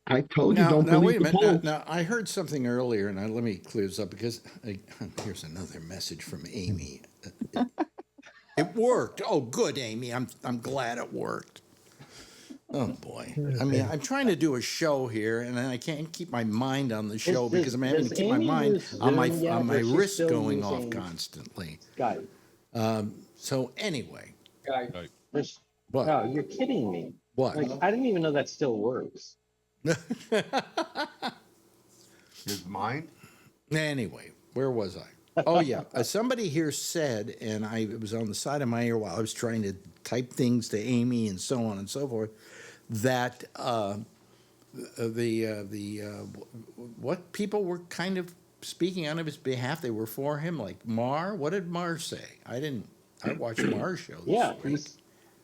S10: I told you,
S2: Now,
S10: don't
S2: now
S10: believe
S2: wait a
S10: the
S2: minute.
S10: polls.
S2: Now, I heard something earlier, and let me clear this up because here's another message from Amy. It worked. Oh, good, Amy. I'm glad it worked. Oh boy. I mean, I'm trying to do a show here, and I can't keep my mind on the show because I'm having to keep my mind on my wrist going off constantly.
S7: Skype.
S2: So anyway,
S8: Guy.
S2: what?
S7: No, you're kidding me.
S2: What?
S7: Like, I didn't even know that still works.
S9: His mind?
S2: Anyway, where was I? Oh yeah, somebody here said, and it was on the side of my ear while I was trying to type things to Amy and so on and so forth, that what people were kind of speaking on his behalf. They were for him, like Mar. What did Mar say? I I watched Maher's show.
S7: Yeah,
S2: week.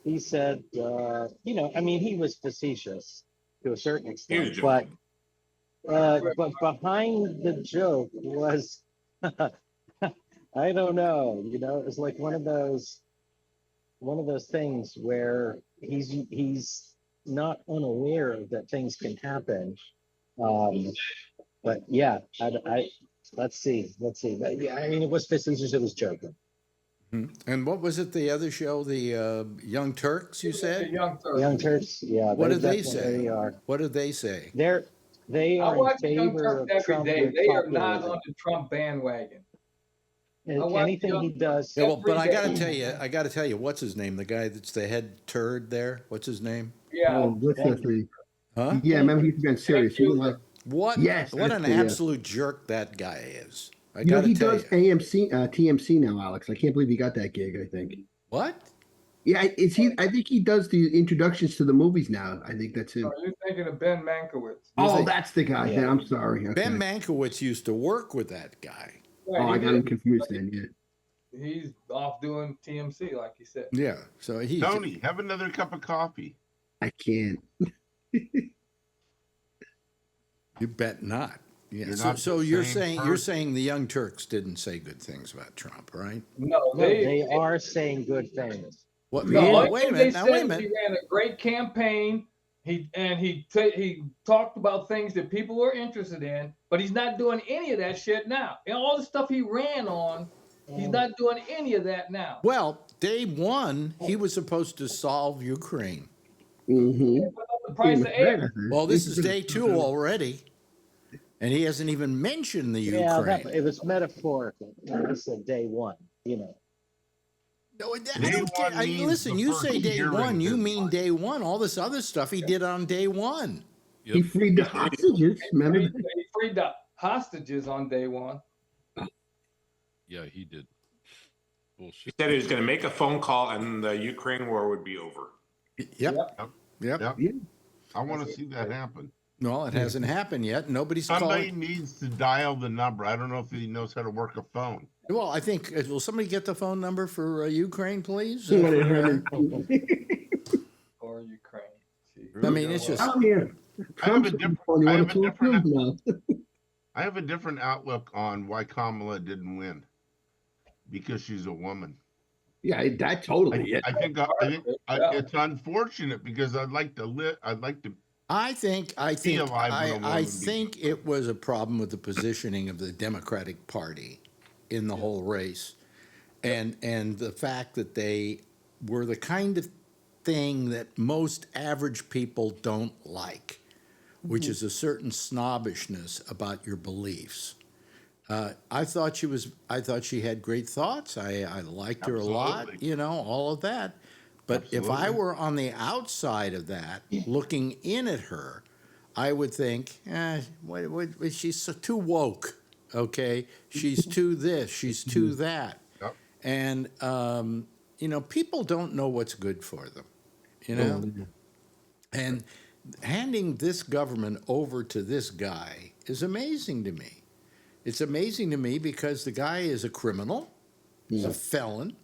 S7: he said, you know, I mean, he was facetious to a certain
S6: He was
S7: extent,
S6: joking.
S7: but behind the joke was, I don't know, you know, it's like one of those things where he's not unaware that things can happen. But yeah, let's see. But yeah, I mean, it was facetious, it was joking.
S2: And what was it? The other show, the Young Turks. You
S8: The
S2: said.
S8: Young Turks.
S7: Young Turks, yeah.
S2: What did they
S7: definitely
S2: say?
S7: are.
S2: What did they say?
S7: They
S8: I
S7: are in
S8: watch the Young
S7: favor
S8: Turks
S7: of
S8: every
S7: Trump
S8: day.
S7: with
S8: They are not
S7: populism.
S8: on the Trump bandwagon. I
S7: And
S8: watch
S7: anything
S8: Young
S7: he does,
S2: Yeah, well, but I
S8: every
S2: got to
S8: day.
S2: tell you, what's his name? The guy that's the head turd there. What's his name?
S8: Yeah.
S10: Oh, what's that thing?
S2: Huh?
S10: Yeah, remember he's been serious. He wouldn't like.
S2: What?
S10: Yes,
S2: What
S10: that's
S2: an
S10: the,
S2: absolute jerk that guy is. I
S10: You know,
S2: got to
S10: he
S2: tell
S10: does
S2: you.
S10: AMC, TMC now, Alex. I can't believe he got that gig. I think.
S2: What?
S10: Yeah, it's he. I think he does the introductions to the movies now. I think that's him.
S8: Oh, you're thinking of Ben Mankiewicz.
S2: You
S10: Oh,
S2: think-
S10: that's the guy.
S7: Yeah.
S10: Then I'm sorry. Okay.
S2: Ben Mankiewicz used to work with that guy.
S8: Yeah,
S10: Oh,
S8: he
S10: I got him
S8: did.
S10: confused then. Yeah.
S8: He's off doing TMC, like you said.
S2: Yeah. So he.
S9: Tony, have another cup of coffee.
S10: I can't.
S2: You bet not. Yeah.
S9: You're
S2: So,
S9: not
S2: so
S9: the
S2: you're
S9: same
S2: saying
S9: person.
S2: the Young Turks didn't say good things about Trump, right?
S8: No,
S7: no, they are saying good things.
S2: What?
S8: No,
S2: Yeah,
S8: only
S2: wait a
S8: thing
S2: minute.
S8: they
S2: Now
S8: said
S2: wait a
S8: was he
S2: minute.
S8: ran a great campaign. He talked about things that people were interested in, but he's not doing any of that shit now. And all the stuff he ran on, he's not doing any of that now.
S2: Well, day one, he was supposed to solve Ukraine.
S10: Mm-hmm.
S8: The price of air.
S2: Well, this is day two already, and he hasn't even mentioned the
S7: Yeah,
S2: Ukraine.
S7: it was metaphorical. This is day one, you know.
S2: No, I
S9: Day
S2: don't care.
S9: one means
S2: Listen,
S9: the
S2: you
S9: first
S2: say day
S9: year
S2: one,
S9: in
S2: you
S9: his
S2: mean
S9: life.
S2: day one. All this other stuff he did on day one.
S10: He freed the hostages. Remember?
S8: He freed the hostages on day one.
S5: Yeah, he did.
S6: He
S5: Bullshit.
S6: said he was going to make a phone call and the Ukraine war would be over.
S2: Yep.
S9: Yep.
S10: Yeah.
S9: I want to see that happen.
S2: No, it hasn't happened yet. Nobody's
S9: Somebody
S2: calling.
S9: needs to dial the number. I don't know if he knows how to work a phone.
S2: Well, I think will somebody get the phone number for Ukraine, please?
S10: Or
S8: Or Ukraine. Gee.
S2: I mean, it's just.
S10: I'm here.
S9: I have
S10: Trump's
S9: a different-
S10: on. You
S9: I
S10: want
S9: have
S10: to
S9: a
S10: talk to him now?
S9: I have a different outlook on why Kamala didn't win. Because she's a woman.
S10: Yeah, that totally.
S9: I think it's unfortunate because I'd like to live. I'd like to.
S2: I think
S9: alive when a woman
S2: think it was a problem with the positioning of the Democratic Party in the whole race, and the fact that they were the kind of thing that most average people don't like, which is a certain snobbishness about your beliefs. I thought she had great thoughts. I liked her a lot,
S9: Absolutely.
S2: all of that. But if I
S9: Absolutely.
S2: were on the outside of that, looking in at her, I would think, she's too woke, okay? She's too this, she's too that.
S9: Yep.
S2: And, people don't know what's good for them, And handing this government over to this guy is amazing to me. It's amazing to me because the guy is a criminal, he's a felon.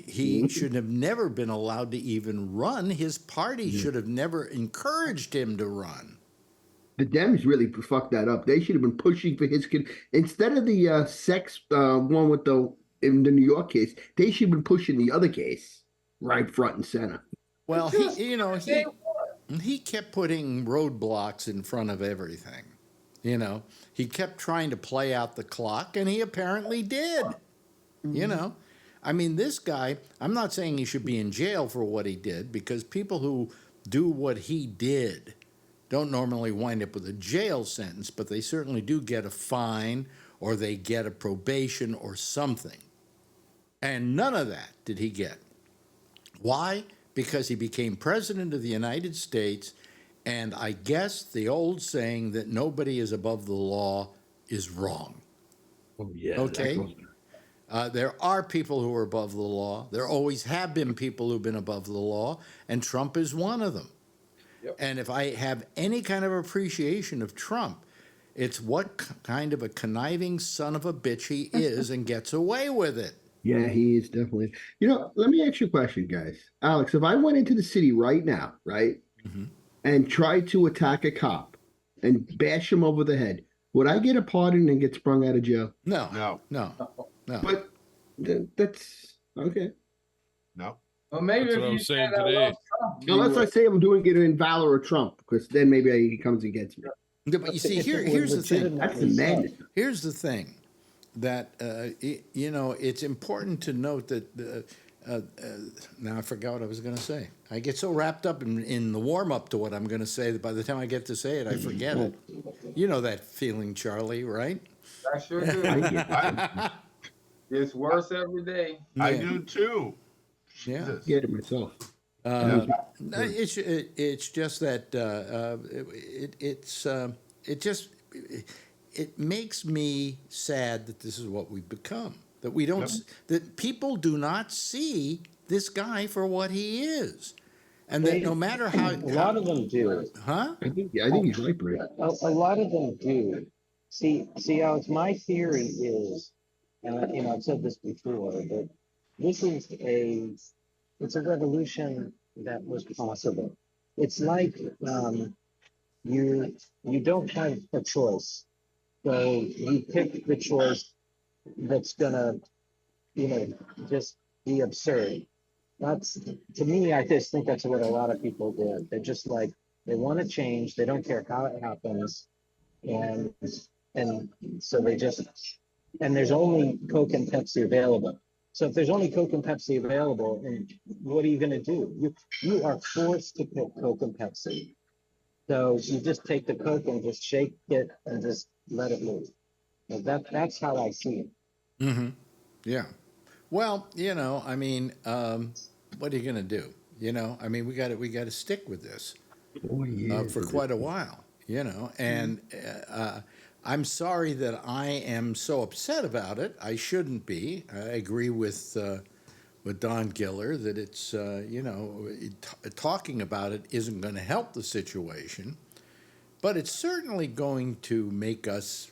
S2: He should have never been allowed to even run. His party should have never encouraged him to run.
S10: The Dems really fucked that up. They should have been pushing for his kid instead of the sex one with in the New York case. They should have been pushing the other case right front and center.
S2: Well, he kept putting roadblocks in front of everything. He kept trying to play out the clock, and he apparently did. I mean, this guy, I'm not saying he should be in jail for what he did, because people who do what he did don't normally wind up with a jail sentence, but they certainly do get a fine or they get a probation or something. And none of that did he get. Why? Because he became president of the United States, and I guess the old saying that nobody is above the law is wrong.
S10: Oh yeah.
S2: Okay. There are people who are above the law. There always have been people who've been above the law, and Trump is one of them.
S8: Yep.
S2: And if I have any kind of appreciation of Trump, it's what kind of a conniving son of a bitch he is and gets away with it.
S10: Yeah, he is definitely. Let me ask you a question, guys. Alex, if I went into the city right now, right, and tried to attack a cop and bash him over the head, would I get a pardon and get sprung out of jail?
S2: No,
S9: No,
S2: no, no.
S10: But that's okay.
S9: no.
S8: Well, maybe
S5: That's
S8: if
S5: what I
S8: you
S5: was saying
S8: said I
S5: today.
S8: love Trump, you
S10: Unless I
S8: would.
S10: say I'm doing it in valor of Trump, because then maybe he comes and gets me.
S2: Yeah, but you see,
S7: If it were
S2: here's the thing.
S10: That's the
S7: legitimately so.
S10: madness.
S2: Here's the thing, that it's important to note that. Now I forgot what I was going to say. I get so wrapped up in the warm up to what I'm going to say that by the time I get to say it, I forget it. You know that feeling, Charlie, right?
S8: I sure do. It's worse every day.
S9: I
S2: Yeah.
S9: do too.
S2: Yeah.
S9: Jesus.
S10: Get it myself.
S2: No, it's just that it makes me sad that this is what we've become. That we don't that people do not see this guy for what he is, and that no matter how
S7: A lot of them do.
S2: huh?
S10: I think he's right, Brady.
S7: A lot of them do. See, Alex, my theory is, and I've said this before, that this is it's a revolution that was possible. It's like you don't have a choice, so you pick the choice that's gonna, just be absurd. That's, to me, I just think that's what a lot of people do. They're just like, they want to change, they don't care how it happens, and so they just, and there's only Coke and Pepsi available. So if there's only Coke and Pepsi available, and what are you going to do? You are forced to pick Coke and Pepsi. So you just take the Coke and just shake it and just let it move. That's how I see it.
S2: Mm-hmm. Yeah. Well, I mean, what are you going to do? I mean, we got to stick with this for quite a while. And I'm sorry that I am so upset about it. I shouldn't be. I agree with Don Giller that it's talking about it isn't going to help the situation, but it's certainly going to make us.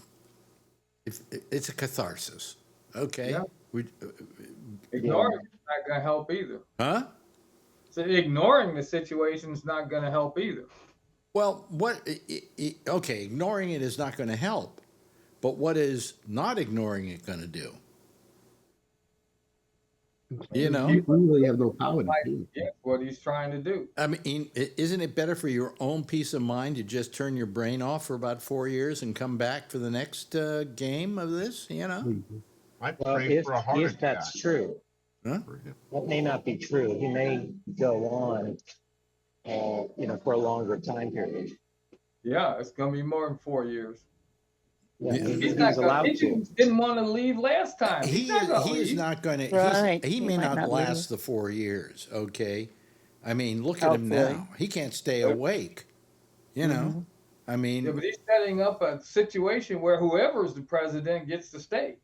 S2: It's a catharsis. Okay.
S8: Yeah.
S2: We,
S8: Ignoring it's not going to help either.
S2: huh?
S8: So ignoring the situation is not going to help either.
S2: Well, okay, ignoring it is not going to help, but what is not ignoring it going to do?
S10: We really have no power to do it.
S8: Yeah, what he's trying to do.
S2: I mean, isn't it better for your own peace of mind to just turn your brain off for about 4 years and come back for the next game of this?
S9: I
S7: Well,
S9: pray for a heart
S7: if
S9: attack.
S7: that's true,
S2: Huh?
S7: that may not be true. He may go on, for a longer time period.
S8: Yeah, it's going to be more than 4 years.
S7: Yeah,
S8: He's not
S7: he's allowed
S8: gonna, he
S7: to.
S8: didn't want to leave last time.
S2: He is not going to.
S4: Right.
S2: He
S4: He
S2: may
S4: might
S2: not
S4: not
S2: last
S4: leave.
S2: the 4 years. Okay, I mean, look at him
S4: Hopefully.
S2: now. He can't stay awake. I mean,
S8: Yeah, but he's setting up a situation where whoever's the president gets to stay.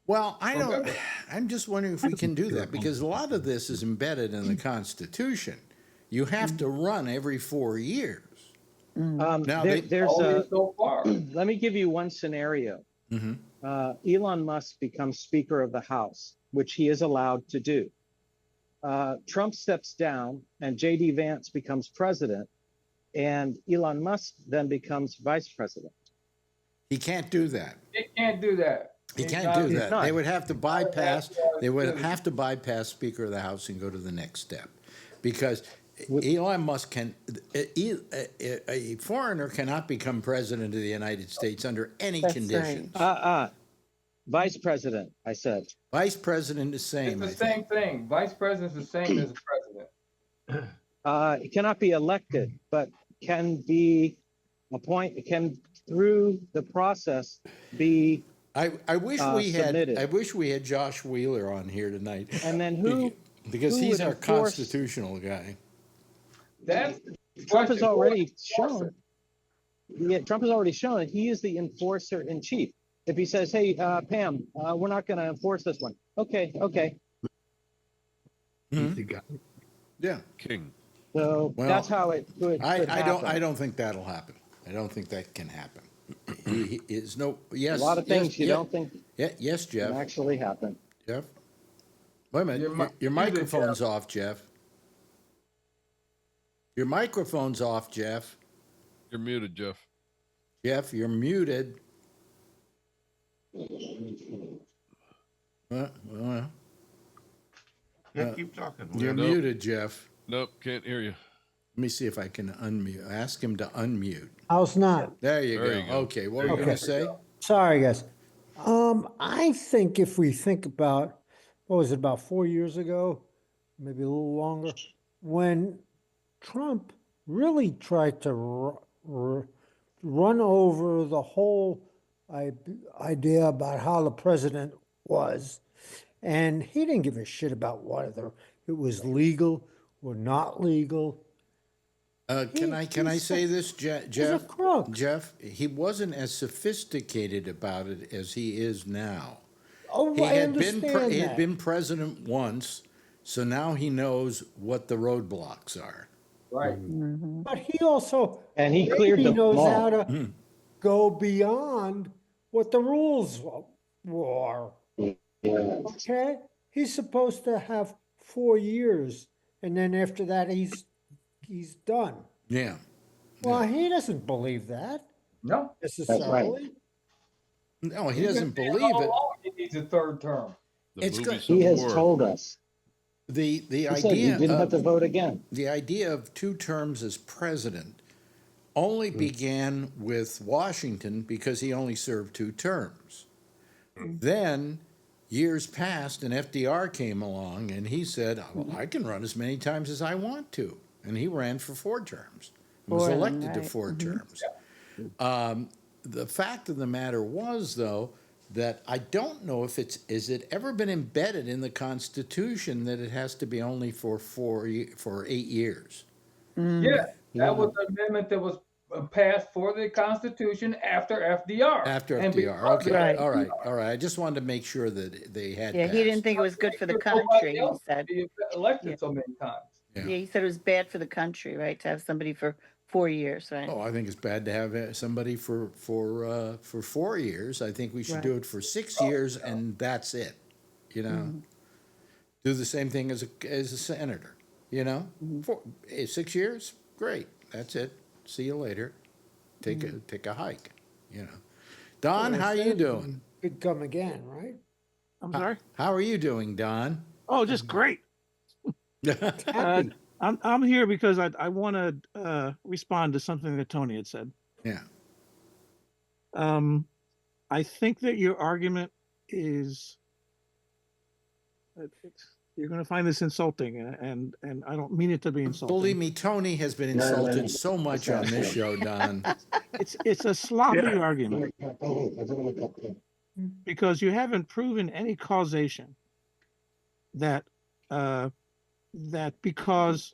S2: well, I don't.
S8: Remember.
S2: I'm just wondering if we can do that because a lot of this is embedded in the Constitution. You have to run every 4 years. Now
S7: There's
S8: Only so far.
S7: let me give you one scenario.
S2: Mhm.
S7: Elon Musk becomes Speaker of the House, which he is allowed to do. Trump steps down and JD Vance becomes president, and Elon Musk then becomes vice president.
S2: He can't do that.
S8: He can't do that.
S2: He
S8: He's
S2: can't
S8: not-
S2: do
S7: he's
S2: that.
S7: not.
S2: They would have to bypass. They would
S8: Yeah.
S2: have to bypass Speaker of the House and go to the next step, because Elon Musk can. A foreigner cannot become president of the United States under any
S4: That's
S2: conditions.
S7: Vice president, I said.
S2: Vice president is
S8: It's
S2: same.
S8: the
S2: I
S8: same
S2: think.
S8: thing. Vice president's the same as the president.
S7: He cannot be elected, but can be through the process be,
S2: I wish we had.
S7: submitted.
S2: I wish we had Josh Wheeler on here tonight.
S7: and then who?
S2: Because
S7: who
S2: he's
S7: would
S2: our
S7: enforce-
S2: constitutional guy.
S8: That's
S7: Trump has already shown. Yeah, Trump has already shown that he is the enforcer in chief. If he says, "Hey, Pam, we're not going to enforce this one," okay.
S10: He's the guy.
S2: Yeah.
S5: King.
S7: So
S2: Well,
S7: that's how it could.
S2: I
S7: happen.
S2: don't think that'll happen. I don't think that can happen. He is no. Yes.
S7: A lot of things you don't think.
S2: Yeah, yes,
S7: It
S2: Jeff.
S7: actually happened.
S2: Jeff? Wait a minute.
S8: You're
S2: Your
S8: muted,
S2: microphone's off, Jeff. Your microphone's off, Jeff.
S5: You're muted, Jeff.
S2: Jeff, you're muted. Well,
S9: Yeah, keep talking.
S2: you're
S5: Nope.
S2: muted, Jeff.
S5: Nope, can't hear you.
S2: Let me see if I can unmute. Ask him to unmute.
S11: How's not?
S2: There you
S5: There
S2: go.
S5: you go.
S2: Okay, what
S5: There
S2: were you
S5: you
S2: going
S11: go.
S2: to say?
S11: Sorry, guys. I think if we think about, what was it, about 4 years ago, maybe a little longer, when Trump really tried to run over the whole idea about how the president was, and he didn't give a shit about whether it was legal or not legal.
S2: Can I say this, Jeff?
S11: crook.
S2: Jeff, he wasn't as sophisticated about it as he is now.
S11: Oh,
S2: He
S11: I
S2: had been
S11: understand
S2: he
S11: that.
S2: had been president once, so now he knows what the roadblocks are.
S8: Right.
S11: But he also
S7: And he cleared
S11: maybe
S7: them
S11: knows
S7: all.
S11: how to go beyond what the rules were. Okay, he's supposed to have 4 years, and then after that, he's done.
S2: Yeah.
S11: Well, he doesn't believe that
S8: No.
S11: necessarily.
S2: No, he
S8: He's
S2: doesn't
S8: been saying
S2: believe
S8: all
S2: it.
S8: along He needs a third term.
S5: The
S2: It's
S5: movie
S2: good.
S5: Civil
S7: He has
S5: War.
S7: told us.
S2: The
S7: He said you
S2: idea
S7: didn't have to
S2: of,
S7: vote again.
S2: the idea of 2 terms as president only began with Washington because he only served 2 terms. Then years passed and FDR came along and he said, well, I can run as many times as I want to. And he ran for 4 terms, and was
S4: 4 of them,
S2: elected to
S4: right.
S2: 4 terms. The fact of the matter was, though, that I don't know if is it ever been embedded in the Constitution that it has to be only for 8 years?
S8: Yeah, that was the amendment that was passed for the Constitution after FDR.
S2: After
S8: And
S2: FDR,
S8: because
S2: okay,
S8: of
S4: Right.
S2: all right. I just wanted to make sure that they had
S4: Yeah, he didn't
S2: passed.
S4: think it was good for the
S8: nobody
S4: country, he
S8: else
S4: said.
S8: to be elected
S4: Yeah.
S8: so many times.
S2: Yeah.
S4: Yeah, he said it was bad for the country, right, to have somebody for 4 years, right?
S2: Oh, I think it's bad to have somebody for 4 years. I think we should do it for 6 years, and that's it. You know, do the same thing as a senator. You know, 6 years, great. That's it. See you later. Take a hike. You know, Don, how are you doing?
S11: Could come again, right?
S12: I'm sorry.
S2: How are you doing, Don?
S12: Oh, just great.
S11: Happy.
S12: I'm here because I want to respond to something that Tony had said.
S2: Yeah.
S12: I think that your argument is you're going to find this insulting, and I don't mean it to be insulting.
S2: Believe me, Tony has been insulted so much on this show, Don.
S12: It's a sloppy argument because you haven't proven any causation that because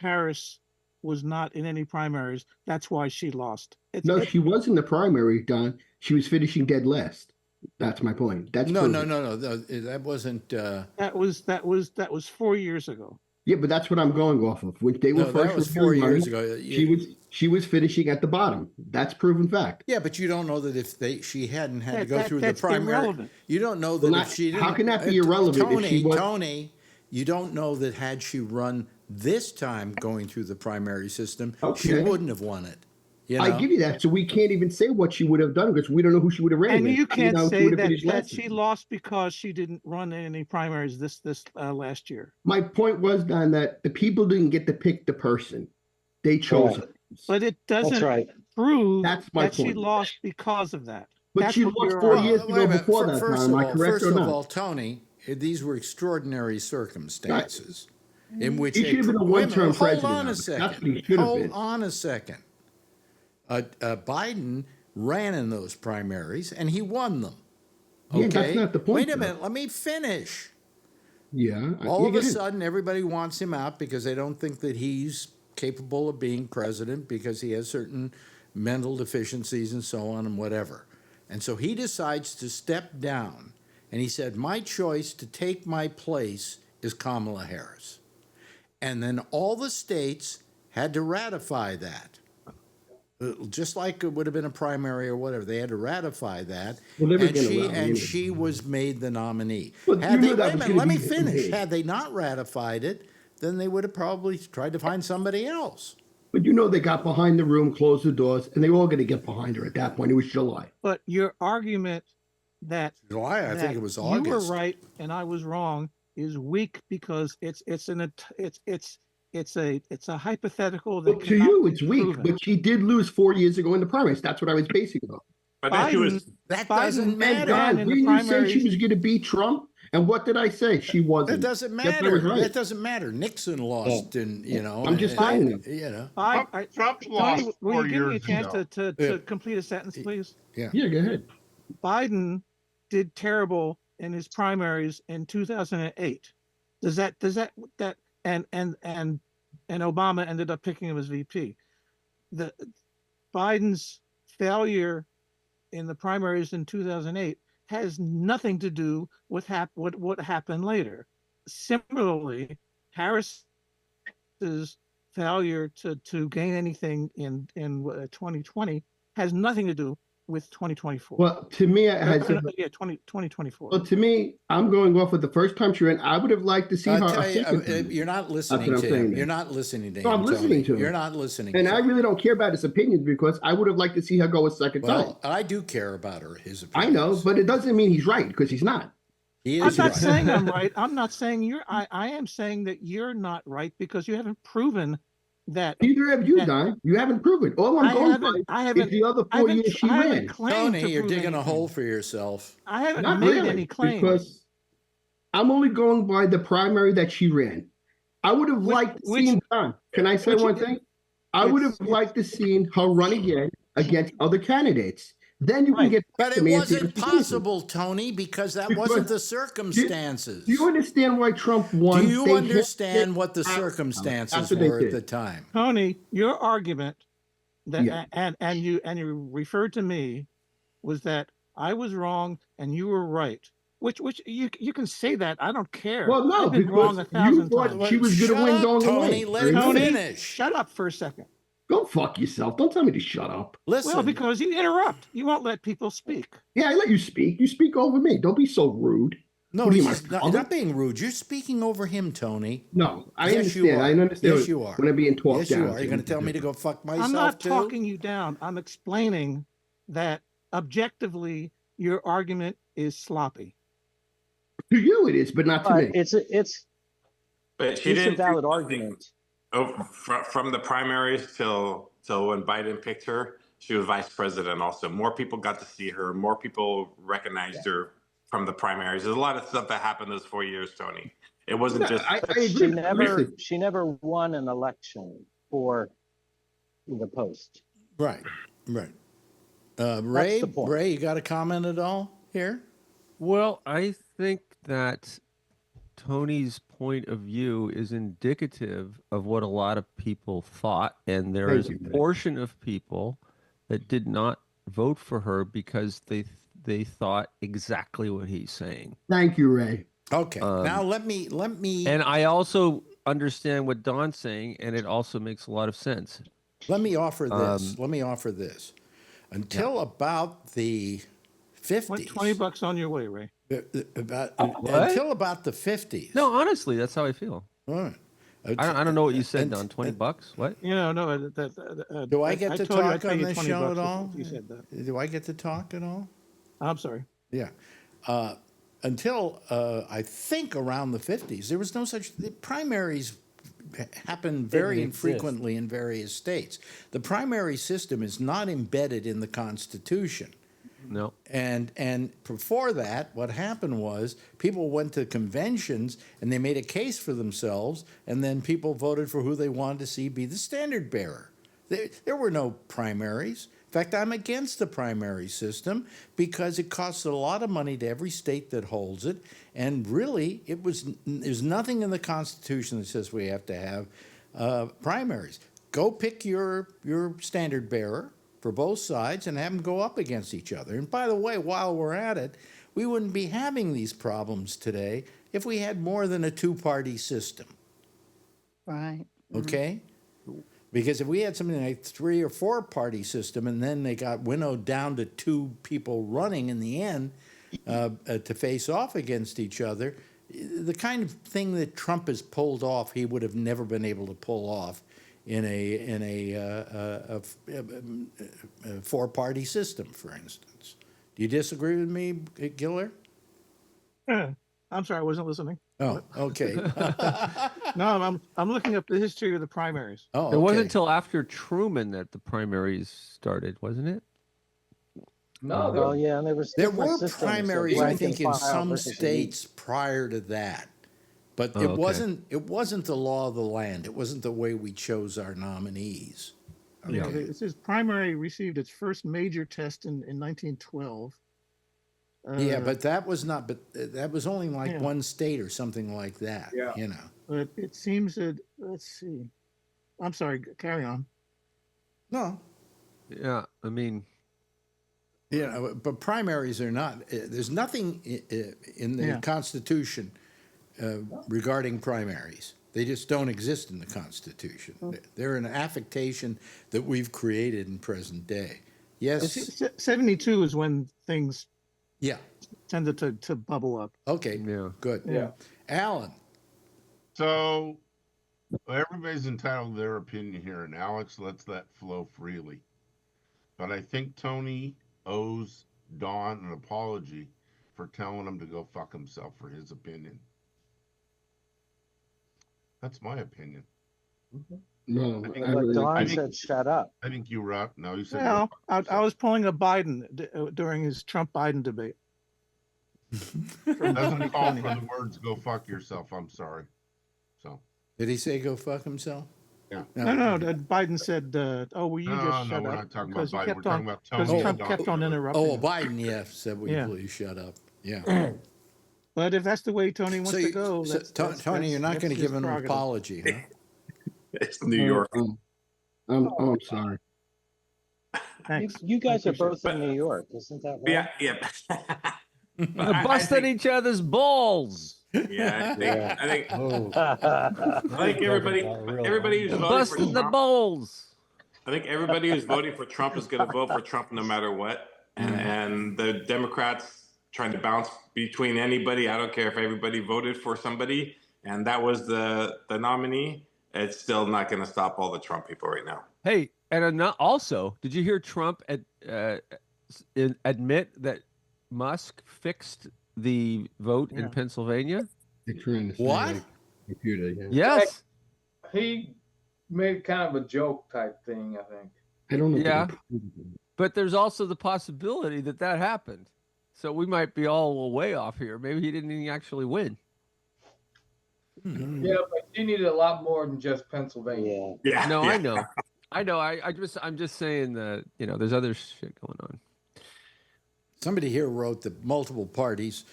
S12: Harris was not in any primaries, that's why she lost.
S10: No, she was in the primary, Don. She was finishing dead last. That's my point. That's
S2: No.
S10: proven.
S2: That wasn't.
S12: That was 4 years ago.
S10: Yeah, but that's what I'm going off of. When they were
S2: No,
S10: first
S2: that was 4
S10: reviewing
S2: years
S10: it,
S2: ago.
S10: she was finishing at the bottom. That's proven fact.
S2: Yeah, but you don't know that if she hadn't had to go through the
S12: That's
S2: primary.
S12: irrelevant.
S2: You don't know that
S10: Well,
S2: if she didn't.
S10: how can that be irrelevant if she was-
S2: Tony, you don't know that had she run this time going through the primary system, she
S10: Okay.
S2: wouldn't have won it. You know?
S10: I give you that. So we can't even say what she would have done because we don't know who she would have ran
S12: And
S10: against.
S12: you can't
S10: she
S12: say
S10: would have
S12: that,
S10: finished
S12: that
S10: last.
S12: she lost because she didn't run in any primaries this last year.
S10: My point was, Don, that the people didn't get to pick the person. They chose
S7: Right.
S10: her.
S12: But it
S7: That's
S12: doesn't
S7: right.
S12: prove
S10: That's my
S12: that she
S10: point.
S12: lost because of that.
S10: But
S12: That's
S10: she
S12: what
S10: lost
S12: you're
S10: 4
S12: arguing.
S10: years
S2: Wait a
S10: ago
S2: minute.
S10: before that
S2: First
S10: time. Am I
S2: of all,
S10: correct
S2: first
S10: or
S2: of
S10: not?
S2: all, Tony, these were extraordinary circumstances in which
S10: He should have been a
S2: wait minute,
S10: one-term
S2: hold
S10: president.
S2: on a
S10: That's
S2: second.
S10: what he should have
S2: Hold
S10: been.
S2: on a second. Biden ran in those primaries and he won them.
S10: Yeah, that's not the point,
S2: Wait a
S10: though.
S2: minute. Let me finish.
S10: Yeah.
S2: All of a
S10: yeah,
S2: sudden, everybody wants him out because they don't think that he's capable of being president because he has certain mental deficiencies and so on and whatever. And so he decides to step down. And he said, my choice to take my place is Kamala Harris. And then all the states had to ratify that. just like it would have been a primary or whatever. They had to ratify that,
S10: Well, they were
S2: and
S10: gonna
S2: she
S10: rally anyway.
S2: was made the nominee.
S10: Well,
S2: Had
S10: you
S2: they,
S10: knew that
S2: wait a
S10: was
S2: minute,
S10: gonna
S2: let me
S10: be
S2: finish.
S10: me.
S2: Had they not ratified it, then they would have probably tried to find somebody else.
S10: But you know, they got behind the room, closed the doors, and they were all going to get behind her at that point. It was July.
S12: But your argument that
S2: July, I think
S12: that
S2: it was
S12: you were
S2: August.
S12: right and I was wrong is weak because it's a hypothetical that
S10: Well, to
S12: cannot
S10: you,
S12: be
S10: it's weak,
S12: proven.
S10: but she did lose 4 years ago in the primaries. That's what I was basing it on.
S6: But then she was.
S2: That
S12: Biden
S2: doesn't
S10: And
S2: matter.
S10: God,
S12: in the
S10: didn't you say she
S12: primaries.
S10: was going to beat Trump? And what did I say? She wasn't.
S2: It doesn't
S10: Guess I
S2: matter.
S10: was right.
S2: That doesn't matter. Nixon lost, and
S10: I'm just telling you.
S2: you know.
S9: Trump
S12: Tony,
S9: lost
S12: will
S9: 4
S12: you give me a
S9: years
S12: chance
S9: ago.
S12: to
S2: Yeah.
S12: complete a sentence, please?
S10: Yeah, go ahead.
S12: Biden did terrible in his primaries in 2008. Does that and Obama ended up picking him as VP. The Biden's failure in the primaries in 2008 has nothing to do with what happened later. Similarly, Harris's failure to gain anything in 2020 has nothing to do with 2024.
S10: Well, to me, it has.
S12: 2024.
S10: Well, to me, I'm going off with the first time she ran. I would have liked to see her.
S2: I'll
S10: a
S2: tell you,
S10: second time.
S2: you're not listening
S10: what I'm
S2: to
S10: saying
S2: him.
S10: then.
S2: You're not listening to him.
S10: No, I'm listening
S2: Tony.
S10: to him.
S2: You're not listening.
S10: And
S2: to
S10: I
S2: him.
S10: really don't care about his opinions because I would have liked to see her go a second time.
S2: Well, I do care about his
S10: I
S2: opinions.
S10: know, but it doesn't mean he's right because he's not.
S2: He
S12: I'm
S2: is
S12: not
S2: right.
S12: saying I'm right. I'm not saying you're. I am saying that you're not right because you haven't proven that.
S10: Neither have you,
S12: that-
S10: Don. You haven't proven. All I'm
S12: I
S10: going
S12: haven't.
S10: by
S12: I
S10: is
S12: haven't.
S10: the other
S12: I
S10: 4
S12: haven't.
S10: years she
S12: I haven't
S10: ran.
S12: claimed
S2: Tony,
S12: to
S2: you're
S12: prove
S2: digging
S12: anything.
S2: a hole for yourself.
S12: I haven't
S10: Not
S12: made
S10: really,
S12: any claims.
S10: because I'm only going by the primary that she ran. I would have liked to see Don. Can I say
S12: which-
S10: one thing? I would have liked to see her run again against other candidates. Then you can
S12: Right.
S10: get.
S2: But
S10: to
S2: it
S10: me and
S2: wasn't
S10: see what you
S2: possible, Tony, because that
S10: Because
S2: wasn't the circumstances.
S10: Do you understand why Trump won?
S2: Do you
S10: They
S2: understand
S10: hit-
S2: what the
S10: That's
S2: circumstances
S10: what they
S2: were at
S10: did.
S2: the time?
S12: Tony, your argument that
S10: Yeah.
S12: and you referred to me was that I was wrong and you were right. Which you can say that. I don't care.
S10: Well, no,
S12: I've been wrong
S10: because
S12: 1,000
S10: you thought
S12: times.
S10: she was going to
S2: Shut
S10: win
S2: up,
S10: going
S2: Tony.
S10: away.
S2: Let him
S12: Tony,
S2: finish.
S12: shut up for a second.
S10: Go fuck yourself. Don't tell me to shut up.
S2: Listen,
S12: Well, because you interrupt. You won't let people speak.
S10: Yeah, I let you speak. You speak over me. Don't be so rude.
S2: no,
S10: What are you,
S2: he's
S10: my
S2: not,
S10: father?
S2: not being rude. You're speaking over him, Tony.
S10: No, I
S2: Yes, you
S10: understand.
S2: are.
S10: I understand.
S2: Yes, you are.
S10: When I'm being talked
S2: Yes,
S10: down.
S2: you are. You're going to tell me to go fuck myself
S12: I'm not
S2: too?
S12: talking you down. I'm explaining that objectively your argument is sloppy.
S10: To you it is, but not to me.
S7: It's
S6: But she
S7: it's a
S6: didn't do
S7: valid
S6: something-
S7: argument.
S6: Oh, from the primaries till when Biden picked her, she was vice president. Also, more people got to see her. More people recognized her from the primaries. There's a lot of stuff that happened those 4 years, Tony. It wasn't
S10: Yeah,
S6: just.
S10: I
S7: But
S10: agree. Listen,
S7: she never won an election for the post.
S2: Right, right. Ray,
S7: the point.
S2: Ray, you got a comment at all here?
S13: Well, I think that Tony's point of view is indicative of what a lot of people thought, and there
S10: Thank
S13: is
S10: you,
S13: a
S10: Ray.
S13: portion of people that did not vote for her because they thought exactly what he's saying.
S10: Thank you, Ray.
S2: Okay, now let me.
S13: And I also understand what Don's saying, and it also makes a lot of sense.
S2: Let me offer this. Let me offer this. Until about the 50s.
S12: What, $20 on your way, Ray?
S2: Until about the 50s.
S13: No, honestly, that's how I feel.
S2: All right.
S13: I don't know what you said, Don. $20? What?
S12: You know, no.
S2: Do I get to
S12: told you I'd
S2: talk
S12: pay
S2: on
S12: you
S2: this
S12: $20
S2: show at
S12: if
S2: all?
S12: You said that.
S2: Do I get to talk at all?
S12: I'm sorry.
S2: Yeah. Until I think around the 50s, there was no such. The primaries happen very infrequently in various states. The primary system is not embedded in the Constitution.
S13: No.
S2: And before that, what happened was people went to conventions and they made a case for themselves, and then people voted for who they wanted to see be the standard bearer. There were no primaries. In fact, I'm against the primary system because it costs a lot of money to every state that holds it, and really, there's nothing in the Constitution that says we have to have primaries. Go pick your standard bearer for both sides and have them go up against each other. And by the way, while we're at it, we wouldn't be having these problems today if we had more than a two-party system.
S4: Right.
S2: Okay? Because if we had something like 3 or 4 party system, and then they got winnowed down to 2 people running in the end to face off against each other, the kind of thing that Trump has pulled off, he would have never been able to pull off in a 4-party system, for instance. Do you disagree with me, Giller?
S12: I'm sorry, I wasn't listening.
S2: Oh, okay.
S12: No, I'm looking up the history of the primaries.
S2: Oh,
S13: It wasn't
S2: okay.
S13: until after Truman that the primaries started, wasn't it?
S8: No,
S7: Well, yeah, and there was
S2: There
S7: different
S2: were
S7: systems,
S2: primaries,
S7: like
S2: I
S7: rank
S2: think,
S7: and
S2: in
S7: file
S2: some
S7: versus elite.
S2: states prior to that, but
S13: Oh,
S2: it
S13: okay.
S2: wasn't the law of the land. It wasn't the way we chose our nominees.
S12: Yeah,
S2: Okay.
S12: it says primary received its first major test in 1912.
S2: Yeah, but that was not. But that was only like
S12: Yeah.
S2: one state or something like that.
S8: Yeah.
S2: You know.
S12: But it seems that, let's see. I'm sorry, carry on.
S2: No.
S13: Yeah, I mean,
S2: You know, but primaries are not. There's nothing in the
S12: Yeah.
S2: Constitution regarding primaries. They just don't exist in the Constitution. They're an affectation that we've created in present day. Yes.
S12: 72 is when things
S2: Yeah.
S12: tended to bubble up.
S2: Okay.
S13: yeah.
S2: Good.
S8: Yeah.
S2: Alan.
S9: So everybody's entitled to their opinion here, and Alex lets that flow freely. But I think Tony owes Don an apology for telling him to go fuck himself for his opinion. That's my opinion.
S10: No,
S9: I think-
S10: I
S7: But
S10: really,
S7: Don
S9: I think-
S7: said, "Shut up."
S9: I think you were up. No, you said.
S12: Well,
S9: go fuck
S12: I
S9: yourself.
S12: was pulling a Biden during his Trump-Biden debate.
S9: Doesn't call for the words "go fuck yourself." I'm sorry. So
S2: Did he say go fuck himself?
S9: Yeah.
S12: No, Biden said, "Oh, will you
S9: no,
S12: just
S9: no,
S12: shut
S9: we're
S12: up?"
S9: not talking about
S12: Because he
S9: Biden. We're
S12: kept
S9: talking
S12: on,
S9: about
S12: because
S9: Tony.
S12: Trump
S9: and
S12: kept
S9: Don.
S12: on interrupting.
S2: Oh,
S12: him.
S2: Biden, yeah, said, will you
S12: Yeah.
S2: please shut up? Yeah.
S12: But if that's the way Tony wants to go,
S2: Tony, you're not going to
S12: that's
S2: give
S12: his
S2: him an
S12: prerogative.
S2: apology, huh?
S6: It's New York.
S10: I'm sorry.
S12: Thanks.
S7: You guys
S12: I
S7: are
S12: appreciate
S7: both in New York, isn't that right?
S6: Yeah.
S13: They're busting each other's balls.
S6: Yeah, I think
S11: Oh,
S6: everybody who's
S13: They're
S6: voting for
S13: busting the
S6: Trump,
S13: balls.
S6: I think everybody who's voting for Trump is going to vote for Trump no matter what. And the Democrats trying to bounce between anybody. I don't care if everybody voted for somebody and that was the nominee. It's still not going to stop all the Trump people right now.
S13: Hey, and also, did you hear Trump admit that Musk fixed the vote in Pennsylvania?
S10: They're trying to say,
S2: What?
S10: like, computer, yeah.
S13: Yes.
S8: He made kind of a joke type thing, I think.
S10: I don't know. if they
S13: Yeah.
S10: can prove it.
S13: But there's also the possibility that that happened. So we might be all way off here. Maybe he didn't even actually win.
S8: Yeah, but he needed a lot more than just Pennsylvania.
S7: Yeah.
S13: No, I know. I'm just saying that, there's other shit going on.
S2: Somebody here wrote that multiple parties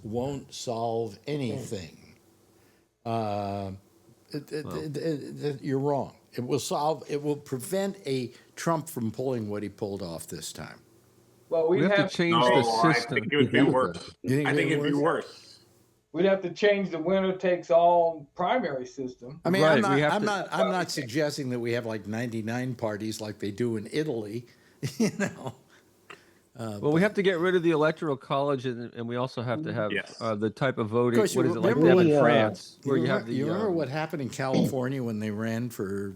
S2: won't solve anything. You're wrong. It will prevent a Trump from pulling what he pulled off this time.
S8: Well,
S13: We
S8: we'd
S13: have
S8: have
S13: to change
S6: No,
S13: the
S6: I
S13: system.
S6: think it would be worse.
S2: You think
S6: I think it'd be worse.
S8: we'd have to change the winner takes all primary system.
S2: I mean,
S13: Right,
S2: I'm not suggesting that we have like 99 parties like they do in Italy,
S13: Well, we have to get rid of the electoral college, and we also have to have
S6: Yes.
S13: the type of voting.
S2: Of course,
S13: What
S2: you
S13: is it like they
S2: remember
S13: have in
S7: the,
S13: France, where you have
S2: You
S13: the
S2: remember what happened in California when they ran for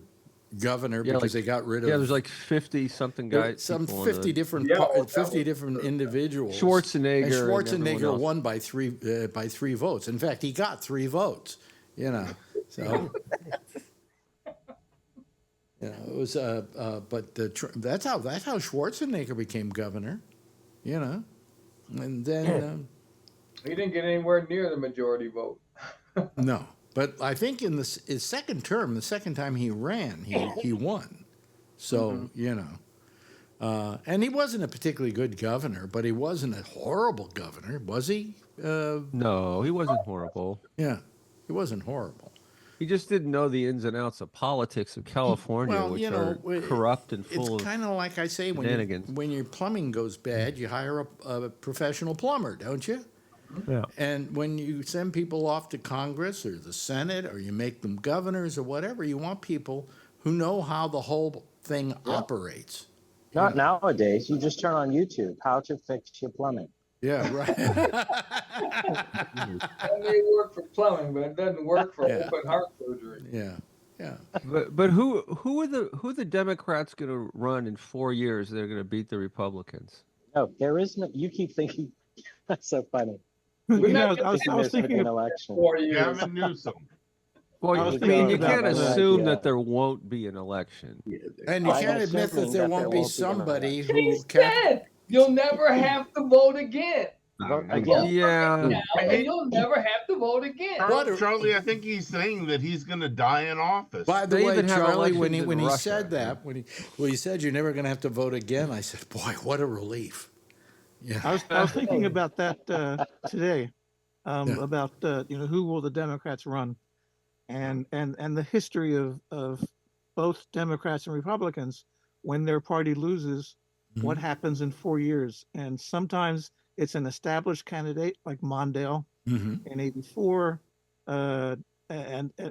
S2: governor
S13: Yeah,
S2: because
S13: like-
S2: they got rid of
S13: there's like 50 something guys.
S2: some
S13: people on
S2: 50
S13: the-
S2: different
S8: Yeah, well,
S2: 50 different individuals.
S13: Schwarzenegger
S2: And
S13: and everyone
S2: Schwarzenegger
S13: else.
S2: won by three votes. In fact, he got 3 votes. So it was. But that's how Schwarzenegger became governor. And then
S8: He didn't get anywhere near the majority vote.
S2: no. But I think in his second term, the second time he ran, he won. So, and he wasn't a particularly good governor, but he wasn't a horrible governor, was he?
S13: No, he wasn't horrible.
S2: Yeah, he wasn't horrible.
S13: He just didn't know the ins and outs of politics of California,
S2: Well,
S13: which
S2: you know,
S13: are corrupt and full
S2: It's
S13: of.
S2: kind of like I say,
S13: shenanigans.
S2: when your plumbing goes bad, you hire a professional plumber, don't you?
S13: Yeah.
S2: And when you send people off to Congress or the Senate or you make them governors or whatever, you want people who know how the whole thing operates.
S7: Not nowadays. You just turn on YouTube, how to fix your plumbing.
S2: Yeah, right.
S8: That may work for plumbing, but it doesn't work for
S2: Yeah.
S8: open heart surgery.
S2: Yeah, yeah.
S13: But who are the Democrats going to run in 4 years? They're going to beat the Republicans.
S7: No, there is no. You keep thinking. That's so funny.
S8: We're
S12: You know,
S8: not
S12: I was
S7: There's
S12: thinking
S7: an
S12: of,
S7: election.
S8: 4 years.
S9: Gavin Newsom.
S13: Well,
S12: I was
S13: I mean, you
S12: thinking
S13: can't
S12: about that.
S13: assume
S7: Yeah.
S13: that there won't be an election.
S2: And you
S7: I
S2: can't
S7: am
S2: admit that
S7: assuming
S2: there
S7: that
S2: won't
S7: there
S2: be
S7: won't be an
S2: somebody
S8: He
S2: who
S8: said you'll never have to vote again.
S7: Vote
S9: Vote
S7: again.
S13: Yeah.
S8: Now, and you'll never have to vote again.
S9: Charlie, I think he's saying that he's going to die in office.
S2: By the
S13: They
S2: way,
S13: even have
S2: Charlie, when
S13: elections in
S2: he
S13: Russia.
S2: said that, when he said you're never going to have to vote again, I said, boy, what a relief. Yeah.
S12: I was thinking about that today,
S2: Yeah.
S12: about who will the Democrats run, and the history of both Democrats and Republicans when their party loses, what happens in 4 years, and sometimes it's an established candidate like Mondale in '84, and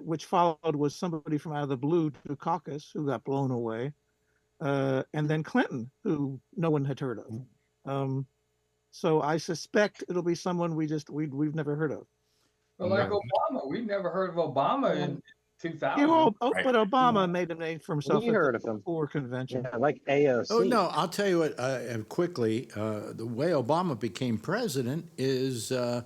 S12: which followed was somebody from out of the blue to caucus who got blown away, and then Clinton, who no one had heard of. So I suspect it'll be someone we've never heard of.
S8: But like Obama, we never heard of Obama in 2000.
S12: Yeah, well,
S6: Right.
S12: but Obama made a name for himself
S7: We
S12: at
S7: heard
S12: the
S7: of him.
S12: Four convention.
S7: Yeah, like AOC.
S2: Oh, no, I'll tell you what, quickly, the way Obama became president is
S12: speech.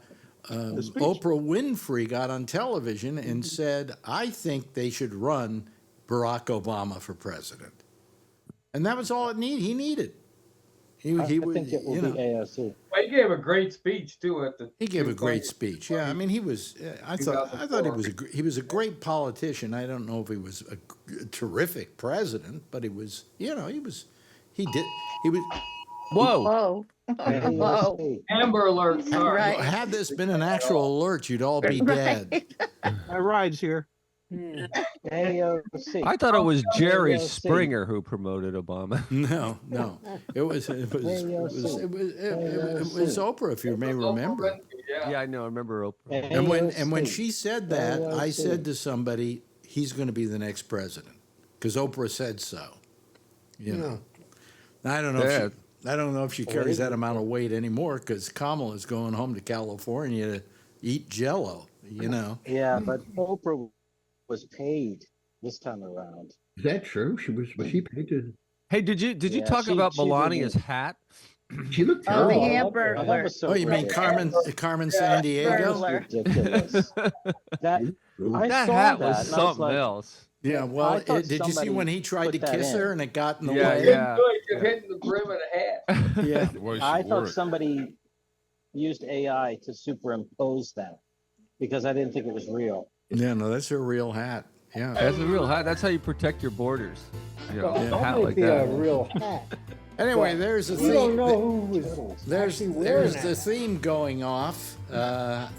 S2: Oprah Winfrey got on television and said, I think they should run Barack Obama for president. And that was all he needed.
S7: I think it will be AOC.
S8: Well, he gave a great speech too at the.
S2: He gave a great speech. Yeah, I mean, he was. I thought he was a great politician. I don't know if he was a terrific president, but he was. He was. He was.
S13: Whoa.
S4: Whoa. Whoa.
S7: AOC.
S8: Amber Alert. Sorry.
S4: Right.
S2: Had this been an actual alert, you'd all be dead.
S12: My ride's here.
S7: AOC.
S13: I thought it was Jerry
S7: AOC.
S13: Springer who promoted Obama.
S2: No, it was Oprah, if you may remember.
S8: Yeah.
S13: Yeah, I know. I remember Oprah.
S2: And when
S7: AOC.
S2: she said that, I
S7: AOC.
S2: said to somebody, he's going to be the next president because Oprah said so. You know, I don't know. I don't know if she carries that amount of weight anymore because Kamala's going home to California to eat Jello.
S7: Yeah, but Oprah was paid this time around.
S10: Is that true? Was she paid to?
S13: Hey, did you
S7: Yeah,
S13: talk about
S7: she
S13: Melania's
S7: didn't-
S13: hat?
S10: She looked
S4: Oh, the
S10: terrible.
S4: Amber
S7: That
S4: Alert.
S7: was so
S2: Oh, you mean
S7: ridiculous.
S2: Carmen San Diego?
S4: Burglar.
S7: Ridiculous. That I
S13: That
S7: saw
S13: hat
S7: that,
S13: was
S7: and I
S13: something
S7: like,
S13: else.
S2: Yeah. Well,
S7: I thought
S2: did you see
S7: somebody
S2: when he tried
S7: put
S2: to
S7: that
S2: kiss
S7: in.
S2: her and it got in the
S13: Yeah,
S2: way?
S13: yeah.
S8: He could hit the brim of the hat.
S2: Yeah.
S5: The way she
S7: I
S5: wore
S7: thought
S5: it.
S7: somebody used AI to superimpose that because I didn't think it was real.
S2: Yeah. No, that's her real hat. Yeah.
S13: That's a real hat. That's how you protect your borders. You know,
S11: Well,
S13: a hat
S11: might
S13: like
S11: be a
S13: that.
S11: real hat.
S2: Anyway,
S11: But
S2: there's a
S11: we don't
S2: theme.
S11: know who was
S2: There's
S11: actually wearing
S2: the
S11: that.
S2: theme going off.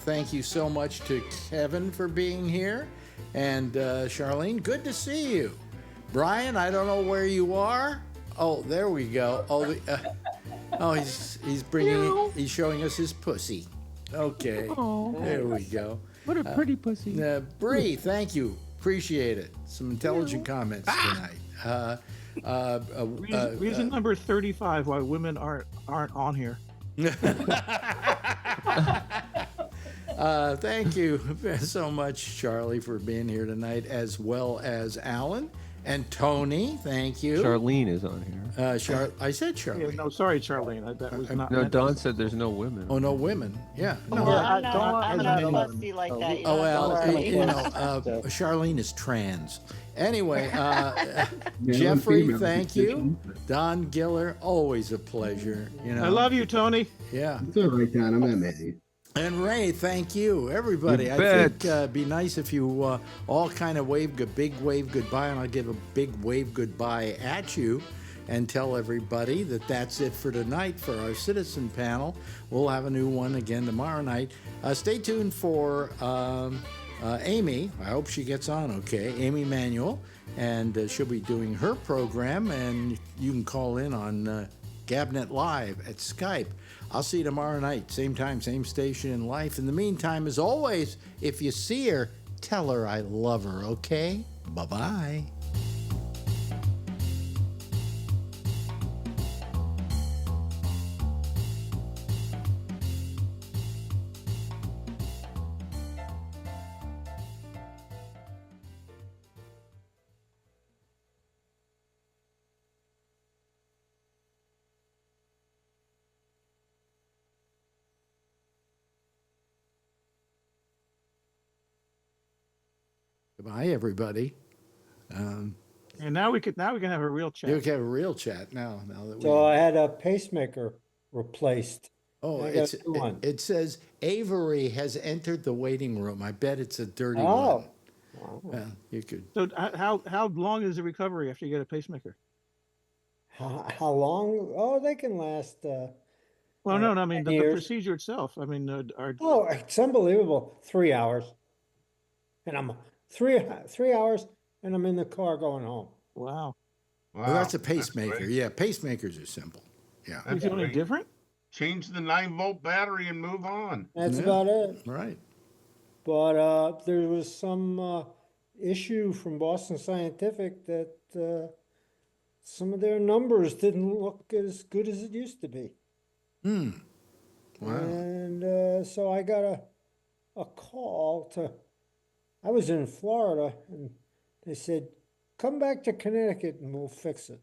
S2: Thank you so much to Kevin for being here, and Charlene, good to see you. Brian, I don't know where you are. Oh, there we go. Oh, he's showing us his pussy. Okay, there we go.
S13: What a pretty pussy.
S2: Bree, thank you. Appreciate it. Some intelligent comments tonight.
S12: Reason number 35 why women aren't on here.
S2: Thank you so much, Charlie, for being here tonight, as well as Alan and Tony. Thank you.
S13: Charlene is on here.
S2: I said
S12: Yeah,
S2: Charlie.
S12: no, sorry, Charlene. That was not.
S13: No,
S12: meant
S13: Don
S12: to-
S13: said there's no women.
S2: Oh, no women. Yeah. No.
S4: No,
S7: I
S4: I'm
S7: don't
S4: not,
S7: want
S4: I'm
S7: as
S4: not
S7: many
S4: fussy like that. You
S2: Oh,
S4: don't
S2: well,
S4: have to worry.
S2: Charlene is trans. Anyway,
S10: Yeah,
S2: Jeffrey,
S10: female.
S2: thank you. Don Giller, always a pleasure.
S12: I love you, Tony.
S2: Yeah.
S10: It's all right, Don. I'm not mad at you.
S2: And Ray, thank you, everybody.
S13: You
S2: I
S13: bet.
S2: think it'd be nice if you all kind of wave a big wave goodbye, and I'll give a big wave goodbye at you and tell everybody that that's it for tonight for our citizen panel. We'll have a new one again tomorrow night. Stay tuned for Amy. I hope she gets on okay. Amy Manuel, and she'll be doing her program, and you can call in on Gabnet Live at Skype. I'll see you tomorrow night, same time, same station in life. In the meantime, as always, if you see her, tell her I love her, okay? Bye-bye. Goodbye, everybody.
S12: And now we can have a real chat.
S2: You can have a real chat now that we...
S11: So I had a pacemaker replaced.
S2: Oh,
S11: I got a new one.
S2: it says Avery has entered the waiting room. I bet it's a dirty
S11: Oh.
S2: one. Well, you could...
S12: So how long is the recovery after you get a pacemaker?
S11: How long? Oh, they can last.
S12: Well, no, I mean the
S11: years.
S12: procedure itself. I mean,
S11: Oh, it's unbelievable. 3 hours. And I'm 3 hours and I'm in the car going home.
S12: wow.
S2: Well, that's a
S9: great.
S2: pacemaker. Yeah, pacemakers are simple. Yeah.
S12: You feel any
S9: great.
S12: different?
S9: Change the 9-volt battery and move on.
S11: That's
S2: Yeah.
S11: about it.
S2: Right.
S11: But there was some issue from Boston Scientific that some of their numbers didn't look as good as it used to be.
S2: Wow.
S11: And so I got a call to, I was in Florida and they said, come back to Connecticut and we'll fix it.